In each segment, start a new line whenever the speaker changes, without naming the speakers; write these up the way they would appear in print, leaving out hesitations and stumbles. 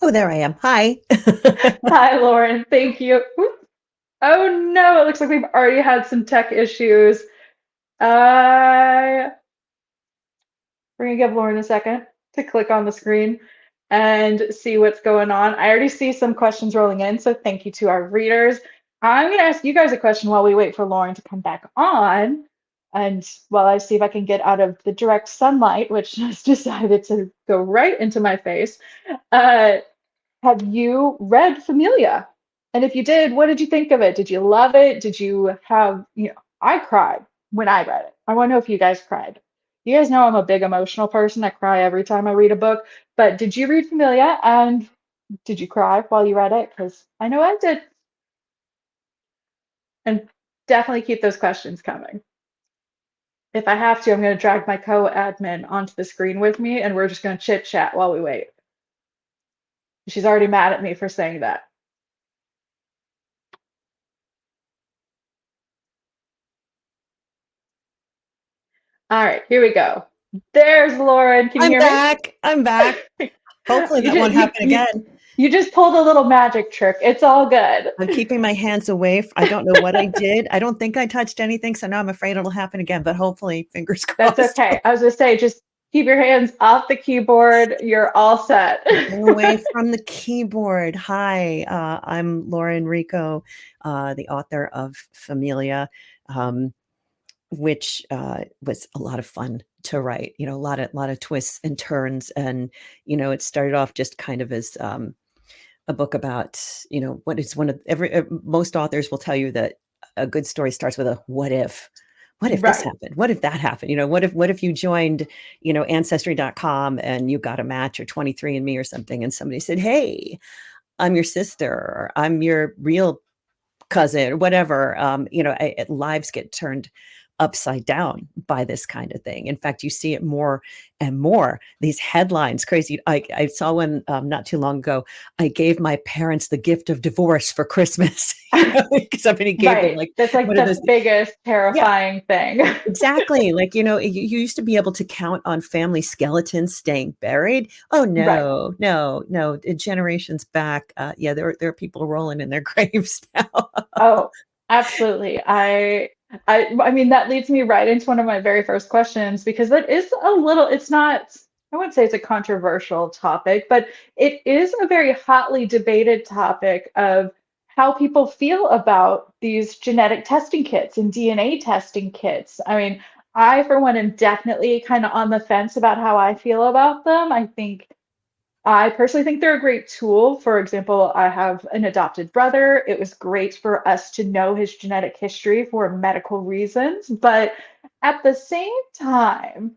Oh, there I am. Hi.
Hi, Lauren. Thank you. Oh no, it looks like we've already had some tech issues. Uh, we're gonna give Lauren a second to click on the screen and see what's going on. I already see some questions rolling in, so thank you to our readers. I'm gonna ask you guys a question while we wait for Lauren to come back on. And while I see if I can get out of the direct sunlight, which has decided to go right into my face. Uh, Have you read Familia? And if you did, what did you think of it? Did you love it? Did you have, I cried when I read it. I want to know if you guys cried. You guys know I'm a big emotional person. I cry every time I read a book. But did you read Familia? And did you cry while you read it? Because I know I did. And definitely keep those questions coming. If I have to, I'm going to drag my co-admin onto the screen with me, and we're just going to chit chat while we wait. She's already mad at me for saying that. All right, here we go. There's Lauren. Can you
I'm
hear me?
back. I'm back. Hopefully
You
that
just
won't happen again.
you just pulled a little magic trick. It's all good.
I'm keeping my hands away. I don't know what I did. I don't think I touched anything, so now I'm afraid it'll happen again, but hopefully, fingers
That's
crossed.
okay. I was gonna say, just keep your hands off the keyboard. You're all set.
Keeping away from the keyboard. Hi, I'm Lauren Rico, the author of Familia, um, which was a lot of fun to write. You know, a lot of twists and turns, and it started off just kind of as a book about, what is one of most authors will tell you that a good story starts with a what if. What if this
Right.
happened? What if that happened? What if you joined, ancestry.com and you got a match or 23andMe or something and somebody said, "Hey, I'm your sister, or I'm your real cousin," or whatever. Lives get turned upside down by this kind of thing. In fact, you see it more and more. These headlines, crazy. I saw one not too long ago. I gave my parents the gift of divorce for Christmas. Somebody gave them
Right.
like
That's like
one of those.
the biggest
Yeah,
terrifying thing.
exactly. Like, you used to be able to count on family skeletons staying buried. Oh
Right.
no, no, no. Generations back. Yeah, there are people rolling in their graves now.
Oh, absolutely. I mean that leads me right into one of my very first questions because that is a little, it's not, I wouldn't say it's a controversial topic, but it is a very hotly debated topic of how people feel about these genetic testing kits and DNA testing kits. I mean, I for one am definitely kind of on the fence about how I feel about them. I personally think they're a great tool. For example, I have an adopted brother. It was great for us to know his genetic history for medical reasons, but at the same time,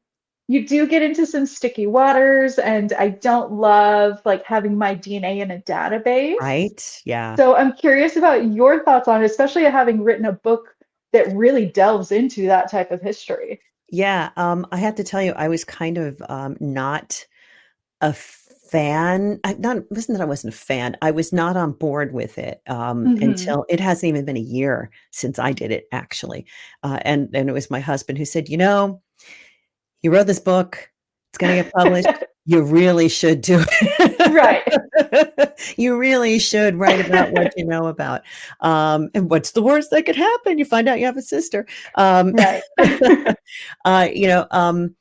you do get into some sticky waters, and I don't love like having my DNA in a database.
Right? Yeah.
So I'm curious about your thoughts on it, especially having written a book that really delves into that type of history.
Yeah, I have to tell you, I was kind of, not a fan. I not it wasn't that I wasn't a fan, I was not on board with it,
Hmm.
until it hasn't even been a year since I did it, actually, and it was my husband who said, "You wrote this book, it's gonna get published, you really should do it.
Right.
You really should write about what you know about, and what's the worst that could happen? You find out you have a sister." Um,
Right.
uh, you know, um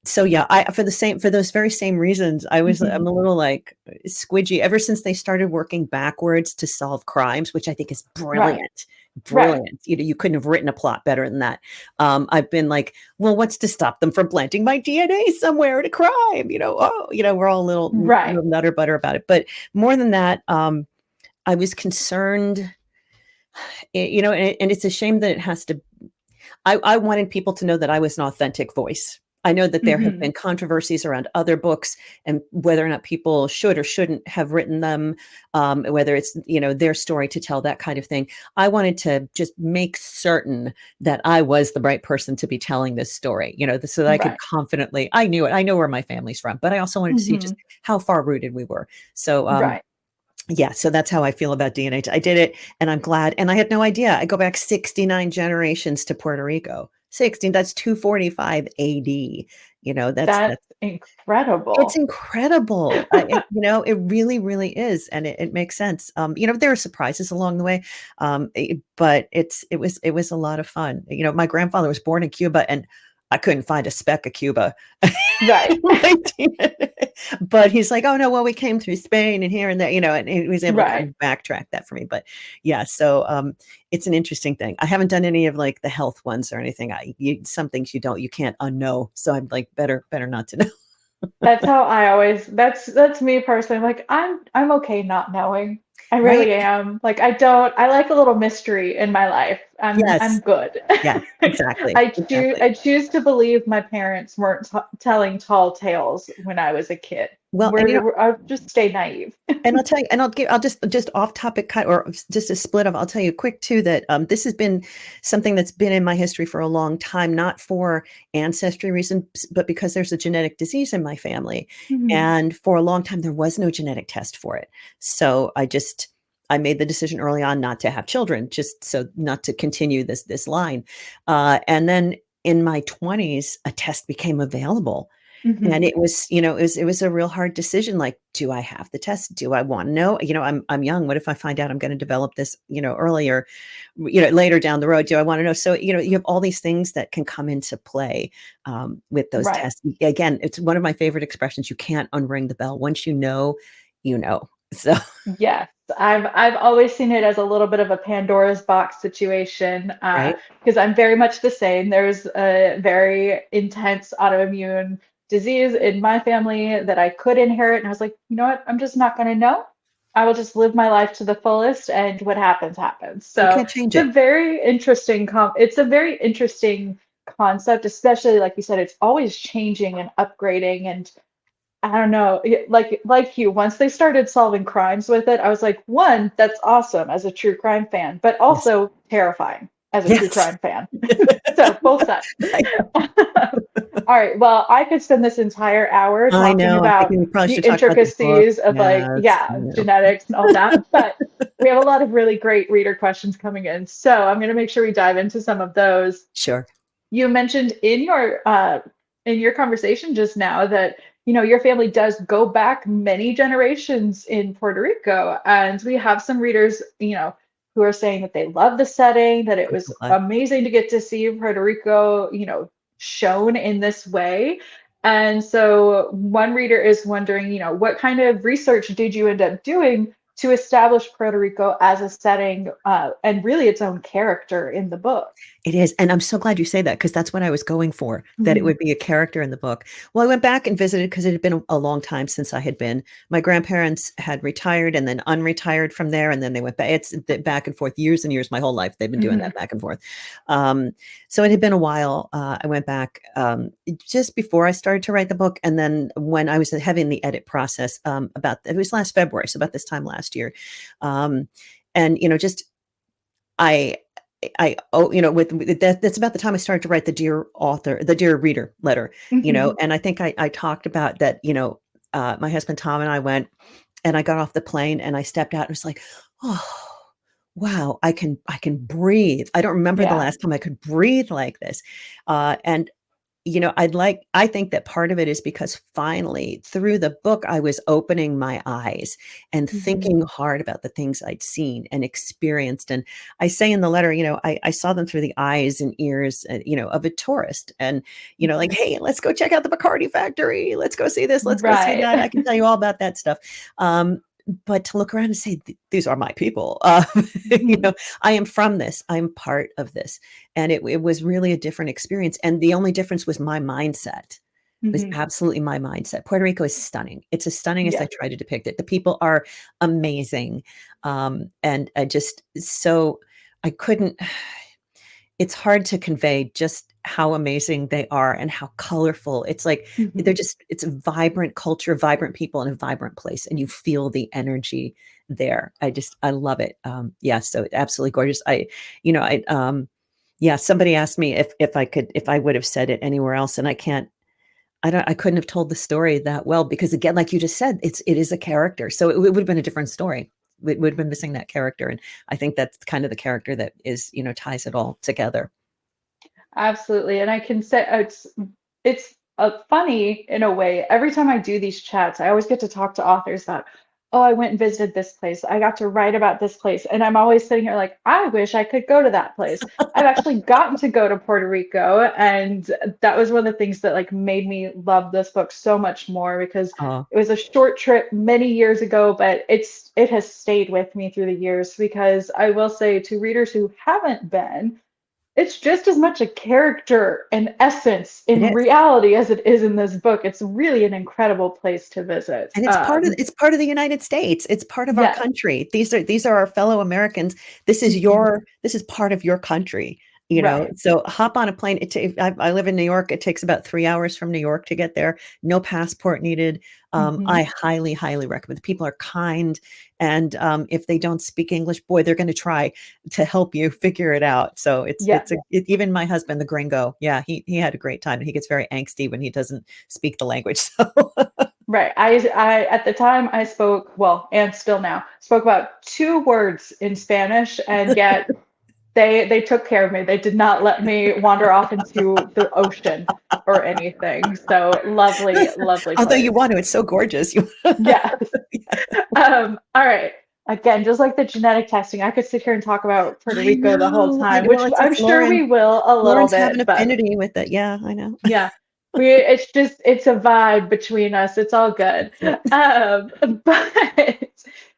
so yeah, I for those very same reasons, I'm
Mhm.
a little like squidgy ever since they started working backwards to solve crimes, which I think is
Right.
brilliant.
Right.
Brilliant. You couldn't have written a plot better than that. I've been like, well, what's to stop them from planting my DNA somewhere at a crime? We're all a
Right.
little nutter butter about it. But more than that, I was concerned, and it's a shame that it has to. I wanted people to know that I was an authentic voice. I know that there have
Mhm.
been controversies around other books and whether or not people should or shouldn't have written them, whether it's, their story to tell, that kind of thing. I wanted to just make certain that I was the right person to be telling this story, so that I could
Right.
confidently, I knew it. I know where my family's from, but I also wanted to see just
Mhm.
how far rooted we were. So,
Right.
yeah, so that's how I feel about DNA. I did it and I'm glad. And I had no idea. I go back 69 generations to Puerto Rico. 16, that's 245 AD. That's
That's
it's
incredible.
incredible. It really, really is, and it makes sense. There are surprises along the way, but it was a lot of fun. My grandfather was born in Cuba, and I couldn't find a speck of Cuba.
Right.
But he's like, "Oh, no, well, we came through Spain and here and there," and he was able to kind
Right.
of backtrack that for me. But yeah, so it's an interesting thing. I haven't done any of like the health ones or anything. Some things you can't unknow. So I'm like, better not to know.
That's how I always that's me personally. Like I'm okay not knowing. I
Right?
really am. Like I like a little mystery in my life. I'm
Yes.
good.
Yes, exactly, exactly.
I choose to believe my parents weren't telling tall tales when I was a kid.
Well, and
I'll just stay naive.
and I'll tell you, and I'll just off topic cut or just a split of, I'll tell you quick too that this has been something that's been in my history for a long time, not for ancestry reasons, but because there's a genetic disease in my family.
Mhm.
And for a long time, there was no genetic test for it. So I made the decision early on not to have children, just so not to continue this line. And then in my 20s, a test became available. And
Mhm.
it was a real hard decision. Like, do I have the test? Do I want to know? I'm young. What if I find out I'm going to develop this, earlier, later down the road? Do I want to know? So, you have all these things that can come into play with those
Right.
tests. Again, it's one of my favorite expressions. You can't unring the bell. Once you know, you know. So,
Yes, I've always seen it as a little bit of a Pandora's box situation,
right.
because I'm very much the same. There's a very intense autoimmune disease in my family that I could inherit, and I was like, you know what? I'm just not going to know. I will just live my life to the fullest, and what happens, happens.
You
So
can't change
it's a
it.
very interesting it's a very interesting concept, especially like you said, it's always changing and upgrading and I don't know, like you, once they started solving crimes with it, I was like, one, that's awesome as a true crime fan, but
Yes.
also terrifying as a true
Yes.
crime fan. So both sides.
I
All right, well, I could spend this entire hour
I
talking
know. I think
about
we probably
the
should talk about the book.
intricacies of like,
Yes. I
yeah,
know.
genetics and all that, but we have a lot of really great reader questions coming in. So I'm going to make sure we dive into some of those.
Sure.
You mentioned in your conversation just now that your family does go back many generations in Puerto Rico, and we have some readers who are saying that they love the setting, that it
I'm
was
so glad.
amazing to get to see Puerto Rico shown in this way. And so one reader is wondering, what kind of research did you end up doing to establish Puerto Rico as a setting, and really its own character in the book?
It is, and I'm so glad you say that because that's what I was going for, that it
Mhm.
would be a character in the book. Well, I went back and visited because it had been a long time since I had been. My grandparents had retired and then unretired from there, and then they went back. It's back and forth, years and years, my whole life. They've been doing that
Mhm.
back and forth. Um, so it had been a while. I went back just before I started to write the book, and then when I was having the edit process, it was last February, so about this time last year, um, and just I with that's about the time I started to write the dear reader letter,
Mhm.
and I think I talked about that, my husband Tom and I went, and I got off the plane and I stepped out and was like, oh, wow, I can breathe. I don't remember the
Yeah.
last time I could breathe like this. And I think that part of it is because finally through the book, I was opening my eyes and
Mhm.
thinking hard about the things I'd seen and experienced. And I say in the letter, I saw them through the eyes and ears, of a tourist. And, like,
Mhm.
hey, let's go check out the Bacardi factory. Let's go see this. Let's go see
Right.
that. I can tell you all about that stuff. But to look around and say, these are my people.
Mhm.
I am from this. I'm part of this. And it was really a different experience, and the only difference was my mindset. It was
Mhm.
absolutely my mindset. Puerto Rico is stunning. It's as stunning as
Yeah.
I try to depict it. The people are amazing, and I just so I couldn't it's hard to convey just how amazing they are and how colorful. It's like
Mhm.
it's a vibrant culture, vibrant people in a vibrant place, and you feel the energy there. I love it. Yeah, so absolutely gorgeous. Yeah, somebody asked me if I would have said it anywhere else, and I couldn't have told the story that well because again, like you just said, it is a character. So it would have been a different story. We would have been missing that character. And I think that's kind of the character that ties it all together.
Absolutely. And I can say it's funny in a way. Every time I do these chats, I always get to talk to authors that, oh, I went and visited this place. I got to write about this place. And I'm always sitting here like, I wish I could go to that place. I've actually gotten to go to Puerto Rico, and that was one of the things that like made me love this book so much more because
Oh,
it was a short trip many years ago, but it has stayed with me through the years because I will say to readers who haven't been, it's just as much a character and essence
it
in
is.
reality as it is in this book. It's really an incredible place to visit.
And it's part of the United States. It's part of our
Yes.
country. These are our fellow Americans.
Mhm.
This is part of your country, you know.
Right.
So hop on a plane. I live in New York. It takes about 3 hours from New York to get there. No passport needed.
Hmm.
I highly, highly recommend. People are kind, and if they don't speak English, boy, they're going to try to help you figure it out. So
Yeah.
even my husband, the gringo, yeah, he had a great time. And he gets very angsty when he doesn't speak the language. So.
Right. At the time I spoke, well, and still now, spoke about 2 words in Spanish, and yet they took care of me. They did not let me wander off into the ocean or anything. So lovely, lovely
Although you
place.
want to, it's so gorgeous. You
Yeah. All right. Again, just like the genetic testing, I could sit here and talk about Puerto Rico the whole
I
time,
know.
which
It's
I'm
just
sure we will a little
Lawrence have an
bit, but
affinity with it. Yeah, I know.
yeah, it's just, it's a vibe between us. It's all good.
That's it.
But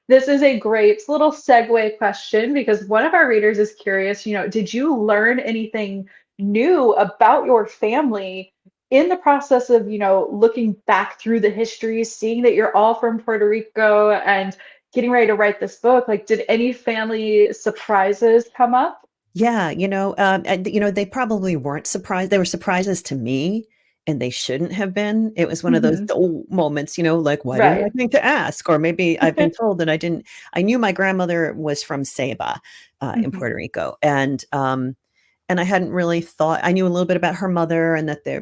this is a great little segue question because one of our readers is curious, did you learn anything new about your family in the process of, looking back through the history, seeing that you're all from Puerto Rico and getting ready to write this book? Like, did any family surprises come up?
Yeah, and, they probably weren't surprised. They were surprises to me, and they shouldn't have been. It was one of those
Hmm.
moments, like, why didn't I
Right.
think to ask? Or maybe I've been told that I didn't. I knew my grandmother was from Ceiba, in
Hmm.
Puerto Rico, and I hadn't really thought. I knew a little bit about her mother and that there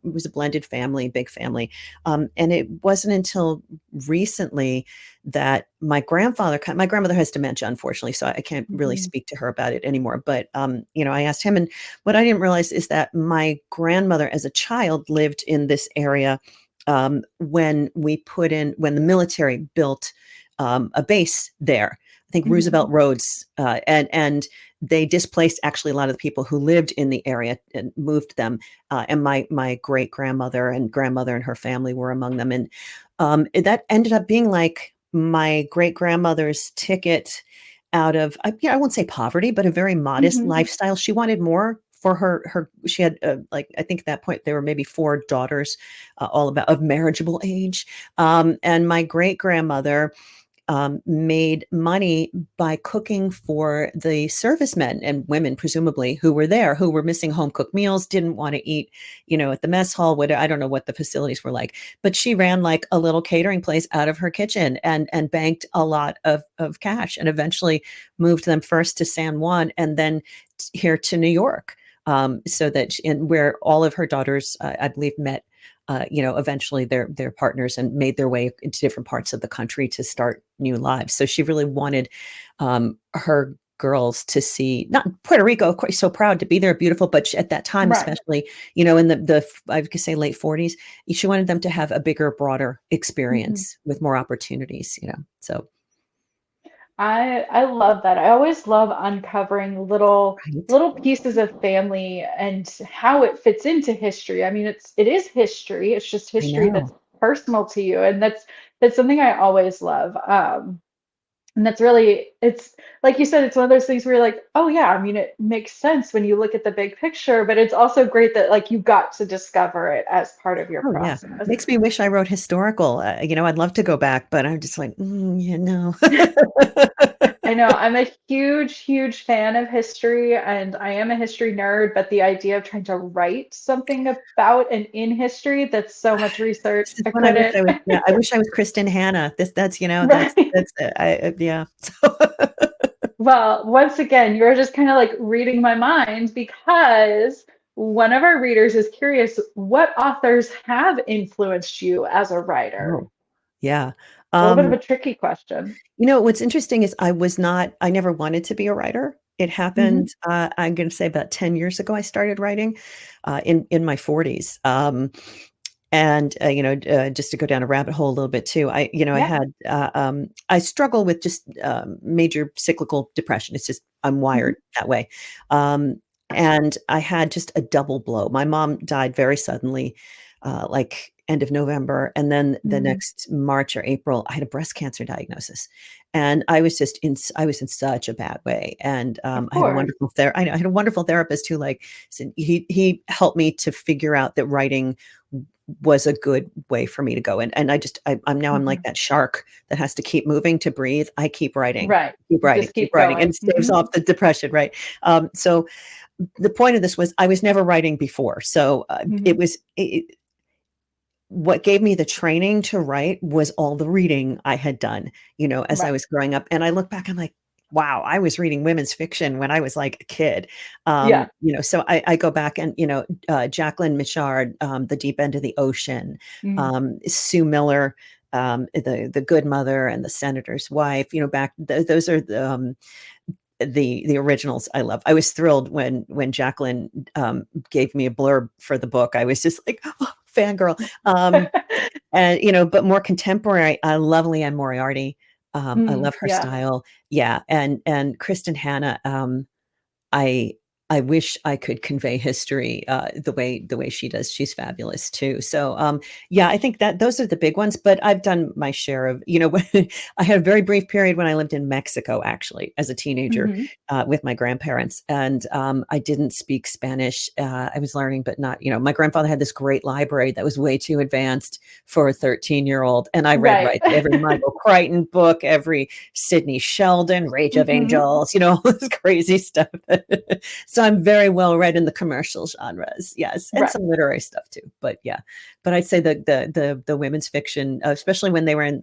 was a blended family, big family. And it wasn't until recently that my grandmother has dementia, unfortunately, so I can't really
Hmm.
speak to her about it anymore. But I asked him, and what I didn't realize is that my grandmother, as a child, lived in this area when the military built a base there. I think
Hmm.
Roosevelt Roads, and they displaced actually a lot of the people who lived in the area and moved them. And my great grandmother and grandmother and her family were among them. And that ended up being like my great grandmother's ticket out of, I won't say poverty, but a very modest
Hmm.
lifestyle. She wanted more for her. She had like, I think at that point there were maybe 4 daughters, all about of marriageable age. And my great grandmother made money by cooking for the servicemen and women, presumably, who were there, who were missing home cooked meals, didn't want to eat, at the mess hall. I don't know what the facilities were like, but she ran like a little catering place out of her kitchen and banked a lot of cash, and eventually moved them first to San Juan and then here to New York. So that and where all of her daughters, I believe, met eventually their partners and made their way into different parts of the country to start new lives. So she really wanted her girls to see not Puerto Rico, of course, so proud to be there, beautiful, but at that time,
Right.
especially, in the I could say late 40s, she wanted them to have a bigger, broader
Hmm.
experience with more opportunities. So
I love that. I always love uncovering
right,
little pieces of family and how it fits into history. I mean, it is history. It's just
I
history that's
know.
personal to you, and that's something I always love. And that's really, it's like you said, it's one of those things where you're like, oh yeah, I mean, it makes sense when you look at the big picture, but it's also great that like you got to discover it as part of your
Oh yeah,
process.
makes me wish I wrote historical. I'd love to go back, but I'm just like, no.
I know I'm a huge, huge fan of history and I am a history nerd, but the idea of trying to write something about and in history, that's so much research.
This is
I
when I wish
couldn't.
I was, yeah, I wish I was Kristen Hanna. That's,
Right.
that's it. Yeah. So
Well, once again, you're just kind of like reading my mind because one of our readers is curious what authors have influenced you as a writer.
oh, yeah.
A little bit of
Um,
a tricky question.
what's interesting is I never wanted to be a writer. It happened,
Hmm.
I'm going to say about 10 years ago, I started writing in my 40s. And just to go down a rabbit hole a little bit too,
Yeah.
I struggle with just major cyclical depression. It's just I'm
Hmm.
wired that way. Um, and I had just a double blow. My mom died very suddenly, like end of November, and then the
Mm,
next March or April, I had a breast cancer diagnosis, and I was in such a bad way. And
of
I had a
course.
I know I had a wonderful therapist who like said he helped me to figure out that writing was a good way for me to go. And I'm
Hmm.
like that shark that has to keep moving to breathe. I
Right. Just
keep
keep
writing, and
going.
it staves off the depression, right? So the point of this was I was never writing before. So
Hmm.
what gave me the training to write was all the reading I had done, as I
Right.
was growing up. And I look back, I'm like, wow, I was reading women's fiction when I was like a kid.
Yeah.
So I go back and, Jacqueline Michard, The Deep End of the Ocean,
Mm.
Sue Miller, the Good Mother and the Senator's Wife, those are the originals I love. I was thrilled when Jacqueline gave me a blurb for the book. I was just like, oh, fangirl. And but more contemporary, I love Leanne Moriarty. I
Mm,
love her
yeah.
style. Yeah, and Kristen Hanna. I I wish I could convey history the way she does. She's fabulous too. So yeah, I think that those are the big ones. But I've done my share of I had a very brief period when I lived in Mexico actually as a teenager
Hmm.
with my grandparents, and I didn't speak Spanish. I was learning, but not. My grandfather had this great library that was way too advanced for a 13-year-old, and I read
Right.
right every Michael Crichton book, every Sidney Sheldon, Rage of
Hmm.
Angels, all this crazy stuff. So I'm very well read in the commercial genres, yes, and
Right.
some literary stuff too. But yeah, but I'd say the women's fiction, especially when they were in,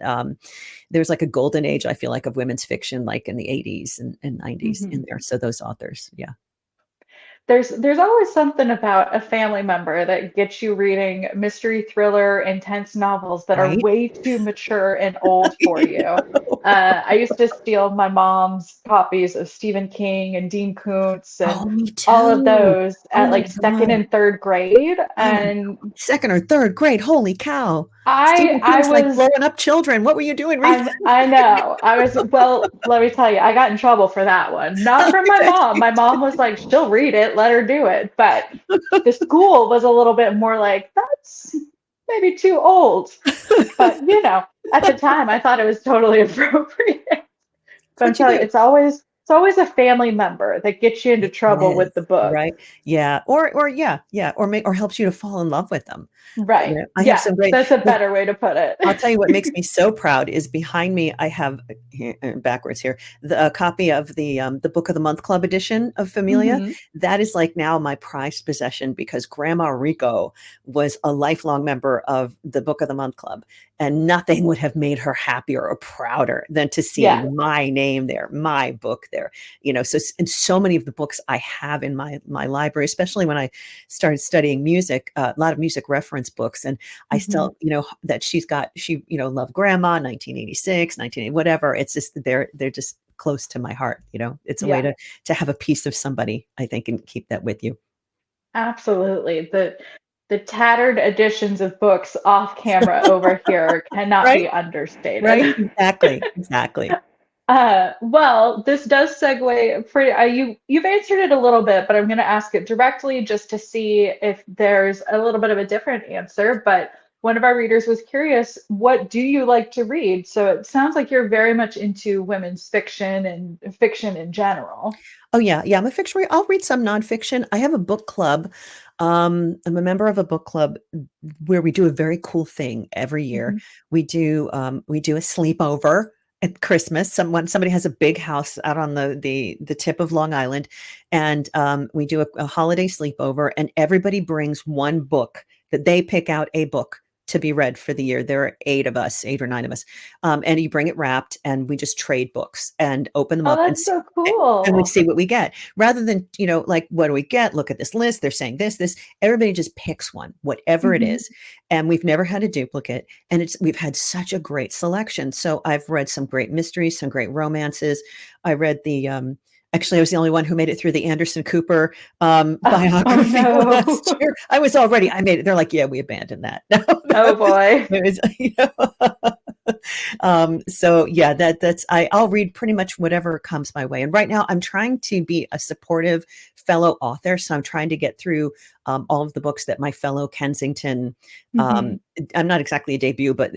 there's like a golden age, I feel like, of women's fiction, like in the 80s and 90s
Hmm.
in there. So those authors, yeah,
There's always something about a family member that gets you reading mystery thriller, intense novels that are
right.
way too mature and old for you. I used to steal my mom's copies of Stephen King and Dean Koontz and
Oh, me
all of
too.
those
Oh
at
my
like second
god.
and third grade.
Oh my
And
god. Second or third grade. Holy cow.
I
Stephen
I
King's like
was
blowing up children. What were you doing reading?
I know. I was, well, let me tell you, I got in trouble for that one. Not
I
from my
bet
mom.
you
My mom was like, she'll read it, let her do it. But the school was a little bit more like, that's maybe too old. But at the time I thought it was totally appropriate. But I'm
What'd you
telling you,
do?
it's always a family member that gets you into
It
trouble with the
is,
book.
right? Yeah, or yeah, yeah, or helps you to fall in love with them.
Right.
I have
Yeah,
some great
that's a
well,
better way to put it.
I'll tell you what makes me so proud is behind me, I have backwards here, a copy of the Book of the Month Club edition of Familia.
Hmm.
That is like now my prized possession because Grandma Rico was a lifelong member of the Book of the Month Club, and nothing would have made her happier or prouder than to see
Yeah.
my name there, my book there. So and so many of the books I have in my library, especially when I started studying music, a lot of music reference books, and I
Hmm.
still, that she, loved Grandma, 1986, 1980, whatever. It's just they're just close to my heart. It's a way
Yeah.
to have a piece of somebody, I think, and keep that with you.
Absolutely. The tattered editions of books off camera over here cannot
Right?
be
Right?
understated.
Exactly. Exactly.
Well, this does segue pretty. You've answered it a little bit, but I'm going to ask it directly just to see if there's a little bit of a different answer. But one of our readers was curious, what do you like to read? So it sounds like you're very much into women's fiction and fiction in general.
Oh yeah, yeah. I'm a fiction reader. I'll read some nonfiction. I have a book club. I'm a member of a book club where we do a very cool thing every year.
Mhm.
We do a sleepover at Christmas. Somebody has a big house out on the tip of Long Island, and we do a holiday sleepover, and everybody brings one book that they pick out a book to be read for the year. There are 8 of us, 8 or 9 of us, and you bring it wrapped, and we just trade books and open them
Oh,
up and
that's
see
so
and we
cool.
see what we get rather than, like, what do we get? Look at this list. They're saying this. Everybody just picks one, whatever it
Mhm.
is. And we've never had a duplicate. And we've had such a great selection. So I've read some great mysteries, some great romances. I read Actually, I was the only one who made it through the Anderson Cooper
Oh
biography last
no.
year. I made it. They're like, yeah, we abandoned that. No,
Oh boy.
it was, so yeah, I'll read pretty much whatever comes my way. And right now I'm trying to be a supportive fellow author. So I'm trying to get through all of the books that my fellow Kensington,
Hmm.
um, I'm not exactly a debut, but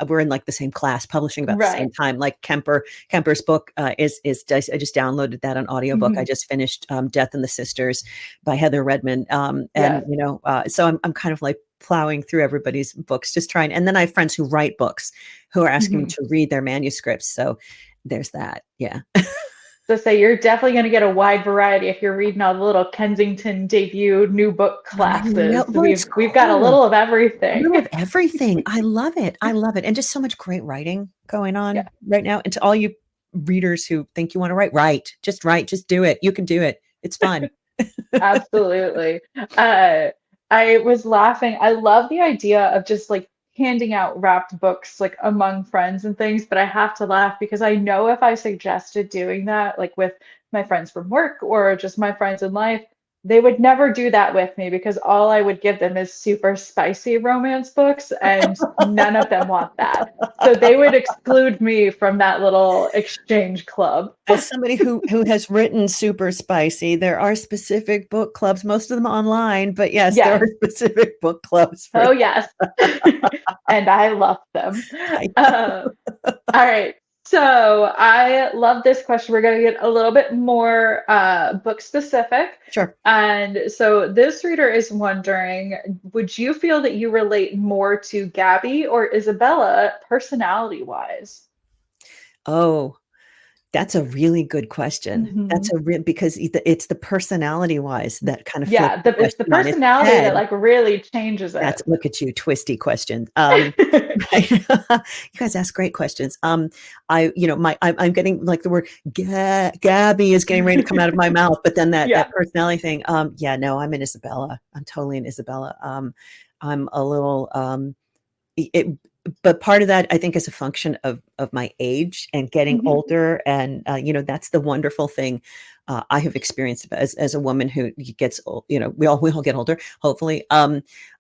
we're in like the same class, publishing about the
Right.
same time. Like Kemper's book I just downloaded that on audiobook. I
Hmm.
just finished Death and the Sisters by Heather Redman. And
Yes.
so I'm kind of like plowing through everybody's books, just trying. And then I have friends who write books who are asking me
Hmm.
to read their manuscripts. So there's that. Yeah.
So say you're definitely going to get a wide variety if you're reading all the little Kensington debut new book
I know.
classes.
Well, it's
We've got a
cool.
little of
A little
everything.
of everything. I love it. I love it. And just so much great writing going
Yeah,
on right now. And to all you readers who think you want to write, just write, just do it. You can do it. It's fun.
absolutely. Uh, I was laughing. I love the idea of just like handing out wrapped books like among friends and things, but I have to laugh because I know if I suggested doing that, like with my friends from work or just my friends in life, they would never do that with me because all I would give them is super spicy romance books, and none of them want that. So they would exclude me from that little exchange club.
As somebody who has written super spicy, there are specific book clubs, most of them online, but yes, there are
Yes.
specific book clubs for
Oh, yes. And I love them.
I
Uh, all right. So I love this question. We're going to get a little bit more book specific.
sure.
And so this reader is wondering, would you feel that you relate more to Gabby or Isabella personality wise?
Oh, that's a really good question.
Hmm.
Because it's the personality wise that kind of flips
Yeah,
the
it's the
question on its
personality
head.
that like really changes it.
That's look at you, twisty question. Right. You guys ask great questions. I'm getting like the word Gabby is getting ready to come out of my mouth, but then that
Yeah.
personality thing. Yeah, no, I'm an Isabella. I'm totally an Isabella. I'm a little it, but part of that I think is a function of my age and getting
Hmm.
older, and that's the wonderful thing I have experienced as a woman who gets old. We all get older, hopefully.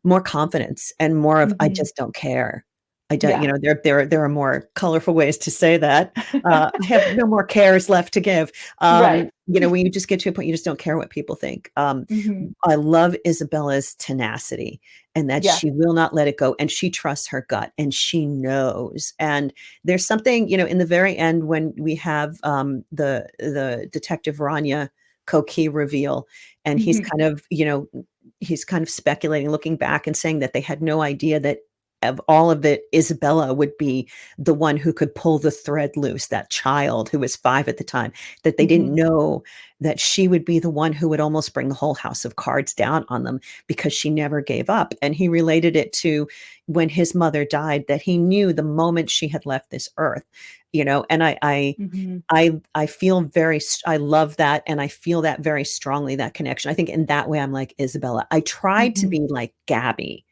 More confidence and more of I
Hmm.
just don't care. I don't,
Yeah.
there are more colorful ways to say that. I have no more cares left to give.
Right.
When you just get to a point, you just don't care what people think.
Hmm.
I love Isabella's tenacity and that
Yeah.
she will not let it go, and she trusts her gut and she knows. And there's something, in the very end when we have the detective Rania Koki reveal, and
Hmm.
he's kind of speculating, looking back and saying that they had no idea that of all of it, Isabella would be the one who could pull the thread loose, that child who was 5 at the time, that they didn't
Hmm.
know that she would be the one who would almost bring the whole house of cards down on them because she never gave up. And he related it to when his mother died, that he knew the moment she had left this earth, and
Hmm.
I feel I love that. And I feel that very strongly, that connection. I think in that way, I'm like Isabella. I tried to
Hmm.
be like Gabby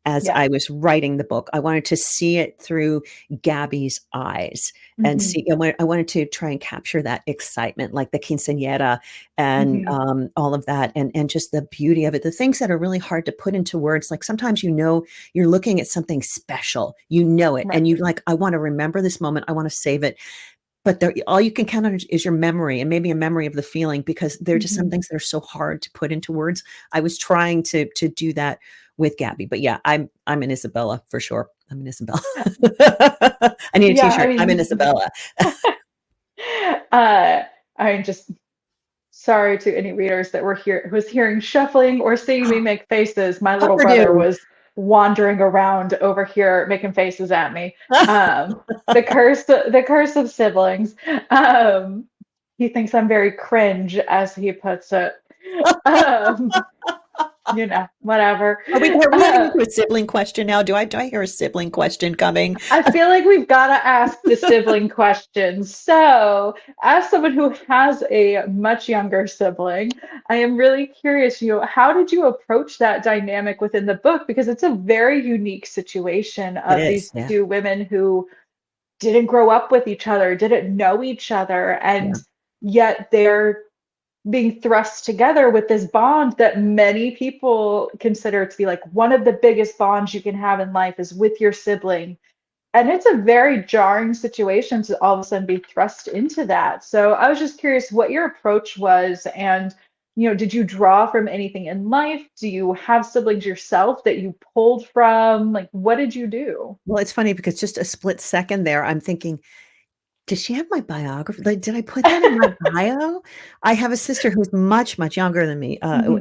as
Yeah.
I was writing the book. I wanted to see it through Gabby's eyes and
Hmm.
see. I wanted to try and capture that excitement, like the quinceañera and
Hmm.
all of that, and just the beauty of it. The things that are really hard to put into words. Like sometimes you're looking at something special, it,
Right.
and you like, I want to remember this moment. I want to save it. But all you can count on is your memory, and maybe a memory of the feeling, because there are just some
Hmm.
things that are so hard to put into words. I was trying to do that with Gabby, but yeah, I'm an Isabella for sure. I'm an Isabella. I need a
Yeah, I
T-shirt. I'm an
mean,
Isabella.
uh, I'm just sorry to any readers that were here who was hearing shuffling or seeing me make faces. My little brother
Overdue.
was wandering around over here making faces at me. The curse of siblings. Um, he thinks I'm very cringe, as he puts it. Um, whatever.
Are we heading
Uh,
into a sibling question now? Do I hear a sibling question coming?
I feel like we've got to ask the sibling questions. So, as someone who has a much younger sibling, I am really curious, how did you approach that dynamic within the book? Because it's a very unique situation
It
of
is,
these
yeah,
two women who didn't grow up with each other, didn't know each other,
yeah.
and yet they're being thrust together with this bond that many people consider to be like one of the biggest bonds you can have in life is with your sibling. And it's a very jarring situation to all of a sudden be thrust into that. So I was just curious what your approach was, and did you draw from anything in life? Do you have siblings yourself that you pulled from? Like, what did you do?
Well, it's funny because just a split second there, I'm thinking, does she have my biography? Like, did I put that in my bio? I have a sister who's much, much younger than me.
Hmm.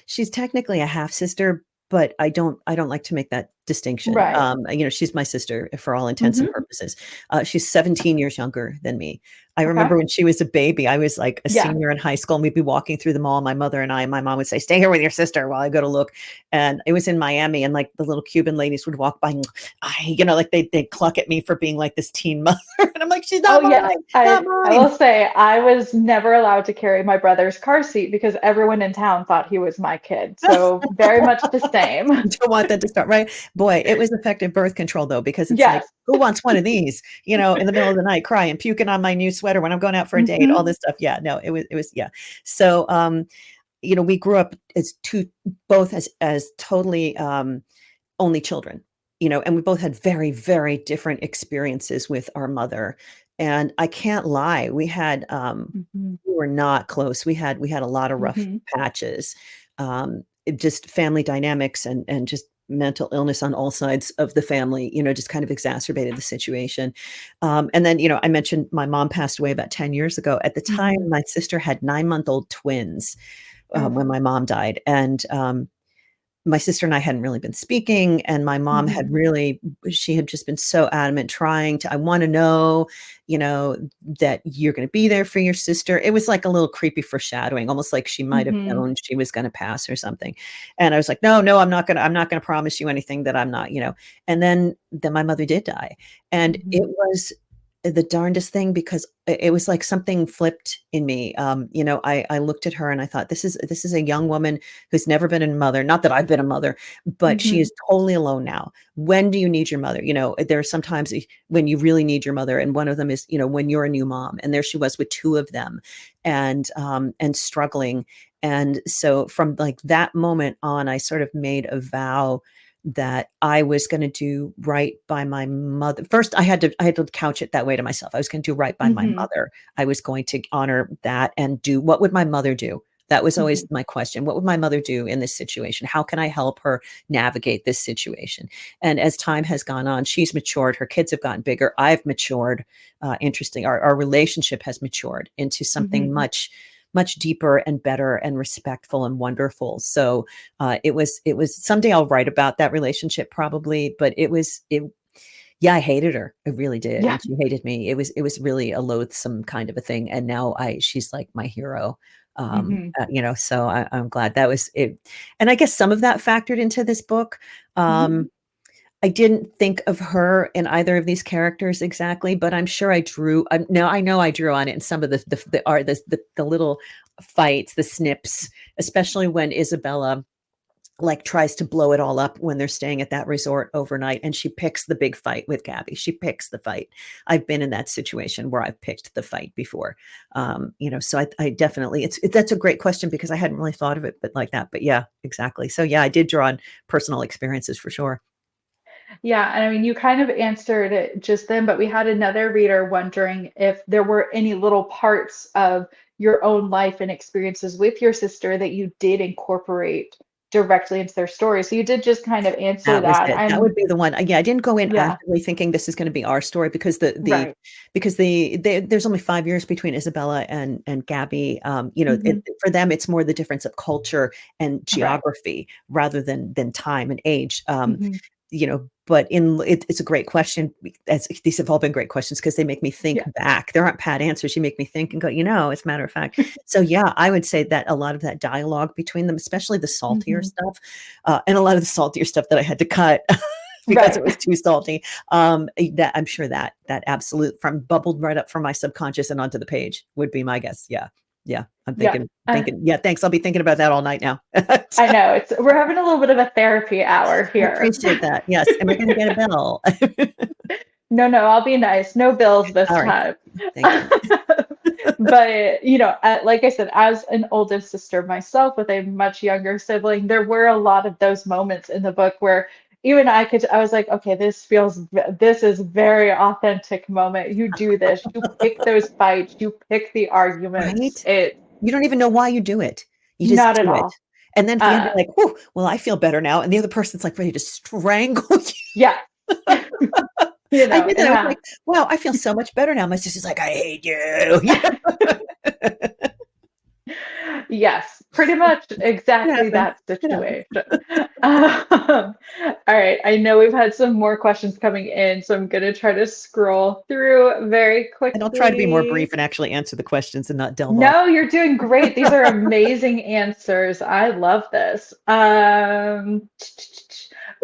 She's technically a half sister, but I don't like to make that distinction.
Right.
She's my sister for all intents and
Hmm.
purposes. She's 17 years younger than me. I
Okay.
remember when she was a baby, I was like a
Yeah.
senior in high school, and we'd be walking through the mall, my mother and I, and my mom would say, "Stay here with your sister while I go to look." And it was in Miami, and like the little Cuban ladies would walk by, and like they'd cluck at me for being like this teen mother. And I'm like, she's
Oh
not
yes,
mine, not
I
mine.
will say I was never allowed to carry my brother's car seat because everyone in town thought he was my kid. So very much the same.
You don't want that to start, right? Boy, it was effective birth control though, because it's like,
Yes.
who wants one of these? In the middle of the night, crying, puking on my new sweater when I'm going out for a date, all
Hmm.
this stuff. Yeah, no, it was, yeah. So, we grew up as both as totally only children, and we both had very, very different experiences with our mother. And I can't lie,
Hmm.
we were not close. We had a lot of rough
Hmm.
patches. Just family dynamics and just mental illness on all sides of the family, just kind of exacerbated the situation. And then, I mentioned my mom passed away about 10 years ago. At the time,
Hmm.
my sister had 9-month-old twins
Oh.
when my mom died. And my sister and I hadn't really been speaking, and my mom had
Hmm.
really she had just been so adamant trying to, "I wanna know, that you're gonna be there for your sister." It was like a little creepy foreshadowing, almost like she might have
Hmm.
known she was gonna pass or something. And I was like, "No, no, I'm not gonna promise you anything that I'm not." And then my mother did die, and it
Hmm.
was the darndest thing because it was like something flipped in me. I looked at her and I thought, this is a young woman who's never been a mother. Not that I've been a mother, but she
Hmm.
is totally alone now. When do you need your mother? There are sometimes when you really need your mother, and one of them is, when you're a new mom. And there she was with two of them, and struggling. And so from like that moment on, I sort of made a vow that I was going to do right by my mother. First, I had to couch it that way to myself. I was going to do right by my
Hmm.
mother. I was going to honor that and do what would my mother do? That was always
Hmm.
my question. What would my mother do in this situation? How can I help her navigate this situation? And as time has gone on, she's matured. Her kids have gotten bigger. I've matured. Interesting. Our relationship has matured into something
Hmm.
much, much deeper and better and respectful and wonderful. So it was someday I'll write about that relationship probably, but yeah, I hated her. I really did.
Yeah.
And she hated me. It was really a loathsome kind of a thing. And now she's like my hero.
Hmm.
So I'm glad that was it. And I guess some of that factored into this book.
Hmm.
I didn't think of her in either of these characters exactly, but I'm sure I drew. No, I know I drew on it in some of the art, the little fights, the snips, especially when Isabella like tries to blow it all up when they're staying at that resort overnight, and she picks the big fight with Gabby. She picks the fight. I've been in that situation where I've picked the fight before. So I definitely that's a great question because I hadn't really thought of it but like that. But yeah, exactly. So yeah, I did draw on personal experiences for sure.
Yeah, and I mean, you kind of answered it just then, but we had another reader wondering if there were any little parts of your own life and experiences with your sister that you did incorporate directly into their story. So you did just kind of answer
That was
that.
it. That would be the one. Yeah, I didn't go in
Yeah,
actively thinking this is going to be our story because
right.
there's only 5 years between Isabella and Gabby.
Hmm.
For them, it's more the difference of culture and
Right.
geography rather than time and age.
Hmm.
But it's a great question. These have all been great questions because they make me think
Yeah.
back. There aren't pat answers. You make me think and go, as a matter of fact. So yeah, I would say that a lot of that dialogue between them, especially the saltier
Hmm.
stuff, and a lot of the saltier stuff that I had to cut because it
Right.
was too salty. That I'm sure that absolute from bubbled right up from my subconscious and onto the page would be my guess. Yeah, yeah. I'm
Yeah.
thinking. Yeah, thanks. I'll be thinking about that all night now.
I know we're having a little bit of a therapy hour
I
here.
appreciate that. Yes. Am I going to get a bill?
No, no, I'll be nice. No bills this
All right.
time.
Thank you.
But, like I said, as an oldest sister myself with a much younger sibling, there were a lot of those moments in the book where even I was like, okay, this is very authentic moment. You do this, you pick those fights, you pick the arguments.
Right? You don't even know why you do it. You just
Not at
do it.
all.
And then at the end, you're
Uh,
like, "Whew, well, I feel better now." And the other person's like ready to strangle you.
yeah,
I did that.
it
I was like,
has.
"Wow, I feel so much better now." My sister's like, "I hate you." You know?
Yes, pretty much
It
exactly
happens.
that
It happens.
situation. All right, I know we've had some more questions coming in, so I'm going to try to scroll through very
And I'll try to be more
quickly.
brief and actually answer the questions and not delve off.
No, you're doing great. These are amazing answers. I love this. I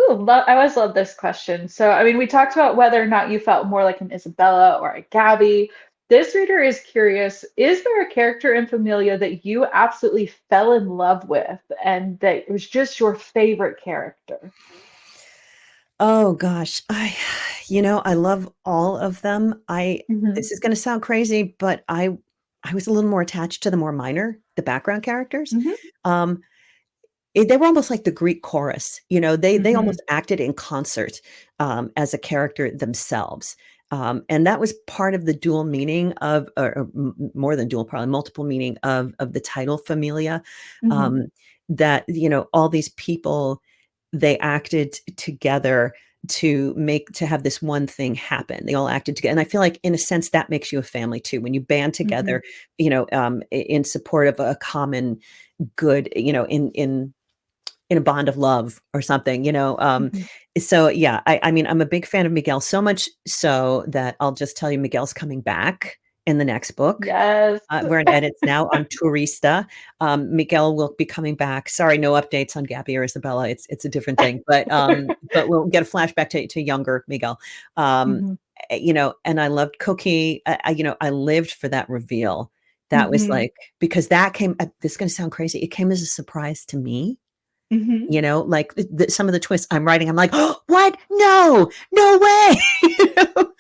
always love this question. So, I mean, we talked about whether or not you felt more like an Isabella or a Gabby. This reader is curious, is there a character in Familia that you absolutely fell in love with and that it was just your favorite character?
Oh gosh, I love all of them.
Hmm.
This is gonna sound crazy, but I was a little more attached to the background characters.
Hmm.
Um, they were almost like the Greek chorus, they
Hmm.
almost acted in concert, as a character themselves. And that was part of the dual meaning of or more than dual, probably multiple meaning of the title Familia,
Hmm.
um, that, all these people, they acted together to have this one thing happen. They all acted together, and I feel like in a sense that makes you a family too, when you band
Hmm.
together, in support of a common good, in a bond of love or something,
Hmm.
so yeah, I mean, I'm a big fan of Miguel, so much so that I'll just tell you Miguel's coming back in the next book.
Yes.
We're in edits now on Turista. Miguel will be coming back. Sorry, no updates on Gabby or Isabella. It's a different thing, but we'll get a flashback to younger Miguel. Um,
Hmm.
and I loved Cookie. I lived for that reveal. That was
Hmm.
like because that came. This is going to sound crazy. It came as a surprise to me.
Hmm.
Like some of the twists I'm writing, I'm like, oh, what? No, no way.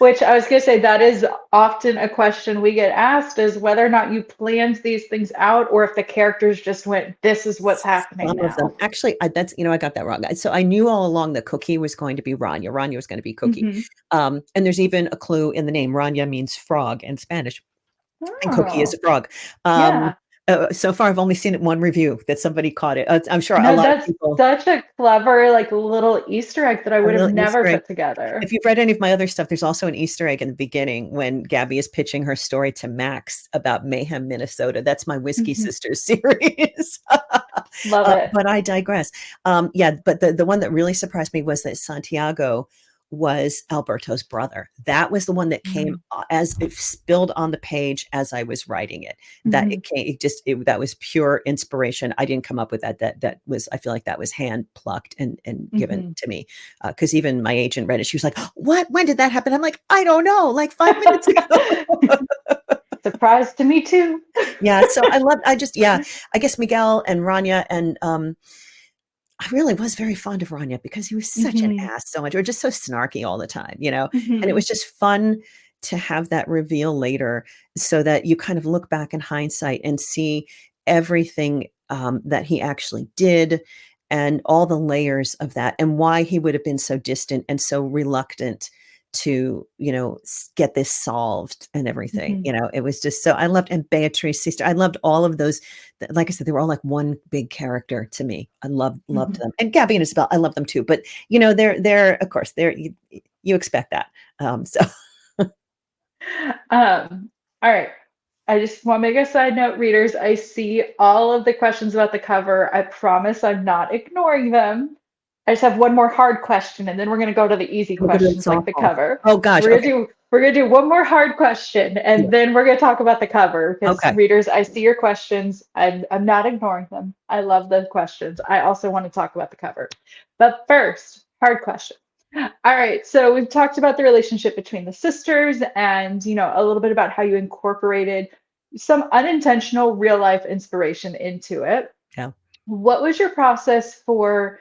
Which I was going to say, that is often a question we get asked is whether or not you planned these things out or if the characters just went, this is what's happening
Some of them
now.
actually, I got that wrong. So I knew all along that Cookie was going to be Rania. Rania was going to be Cookie.
Hmm.
And there's even a clue in the name. Rania means frog in Spanish, and Cookie is
Oh,
a frog. Um,
yeah.
so far, I've only seen it one review that somebody caught it. I'm sure a
No,
lot of
that's
people.
such a clever, like little Easter egg that I
A
would have
little
never
Easter egg.
put together.
If you've read any of my other stuff, there's also an Easter egg in the beginning when Gabby is pitching her story to Max about Mayhem, Minnesota. That's my Whiskey
Hmm.
Sisters series.
Love it.
But I digress. Yeah, but the one that really surprised me was that Santiago was Alberto's brother. That was the one that came as it spilled on the page as I was writing it. That
Mm-hmm.
it came, that was pure inspiration. I didn't come up with that. That was, I feel like that was hand plucked and given
Hmm.
to me. Because even my agent read it. She was like, "What? When did that happen?" I'm like, "I don't know. Like 5 minutes ago."
Surprise to me too.
Yeah. So yeah, I guess Miguel and Rania and I really was very fond of Rania because he was such an
Hmm.
ass so much, or just so snarky all the time. And it
Hmm.
was just fun to have that reveal later so that you kind of look back in hindsight and see everything that he actually did and all the layers of that and why he would have been so distant and so reluctant to, get this solved and everything.
Hmm.
It was just so I loved, and Beatrice sister. I loved all of those. Like I said, they were all like one big character to me. I loved
Hmm.
them. And Gabby and Isabel, I love them too. But they're of course you expect that. So
All right. I just want to make a side note, readers. I see all of the questions about the cover. I promise I'm not ignoring them. I just have one more hard question, and then we're gonna go to the easy
we'll go to a
questions like the
softball.
cover.
Oh gosh. Okay.
We're gonna do one more hard question,
Yeah.
and then we're gonna talk about the cover. Because
Okay.
readers, I see your questions. I'm not ignoring them. I love the questions. I also want to talk about the cover. But first, hard question. All right, so we've talked about the relationship between the sisters and, a little bit about how you incorporated some unintentional real life inspiration into it.
Yeah.
What was your process for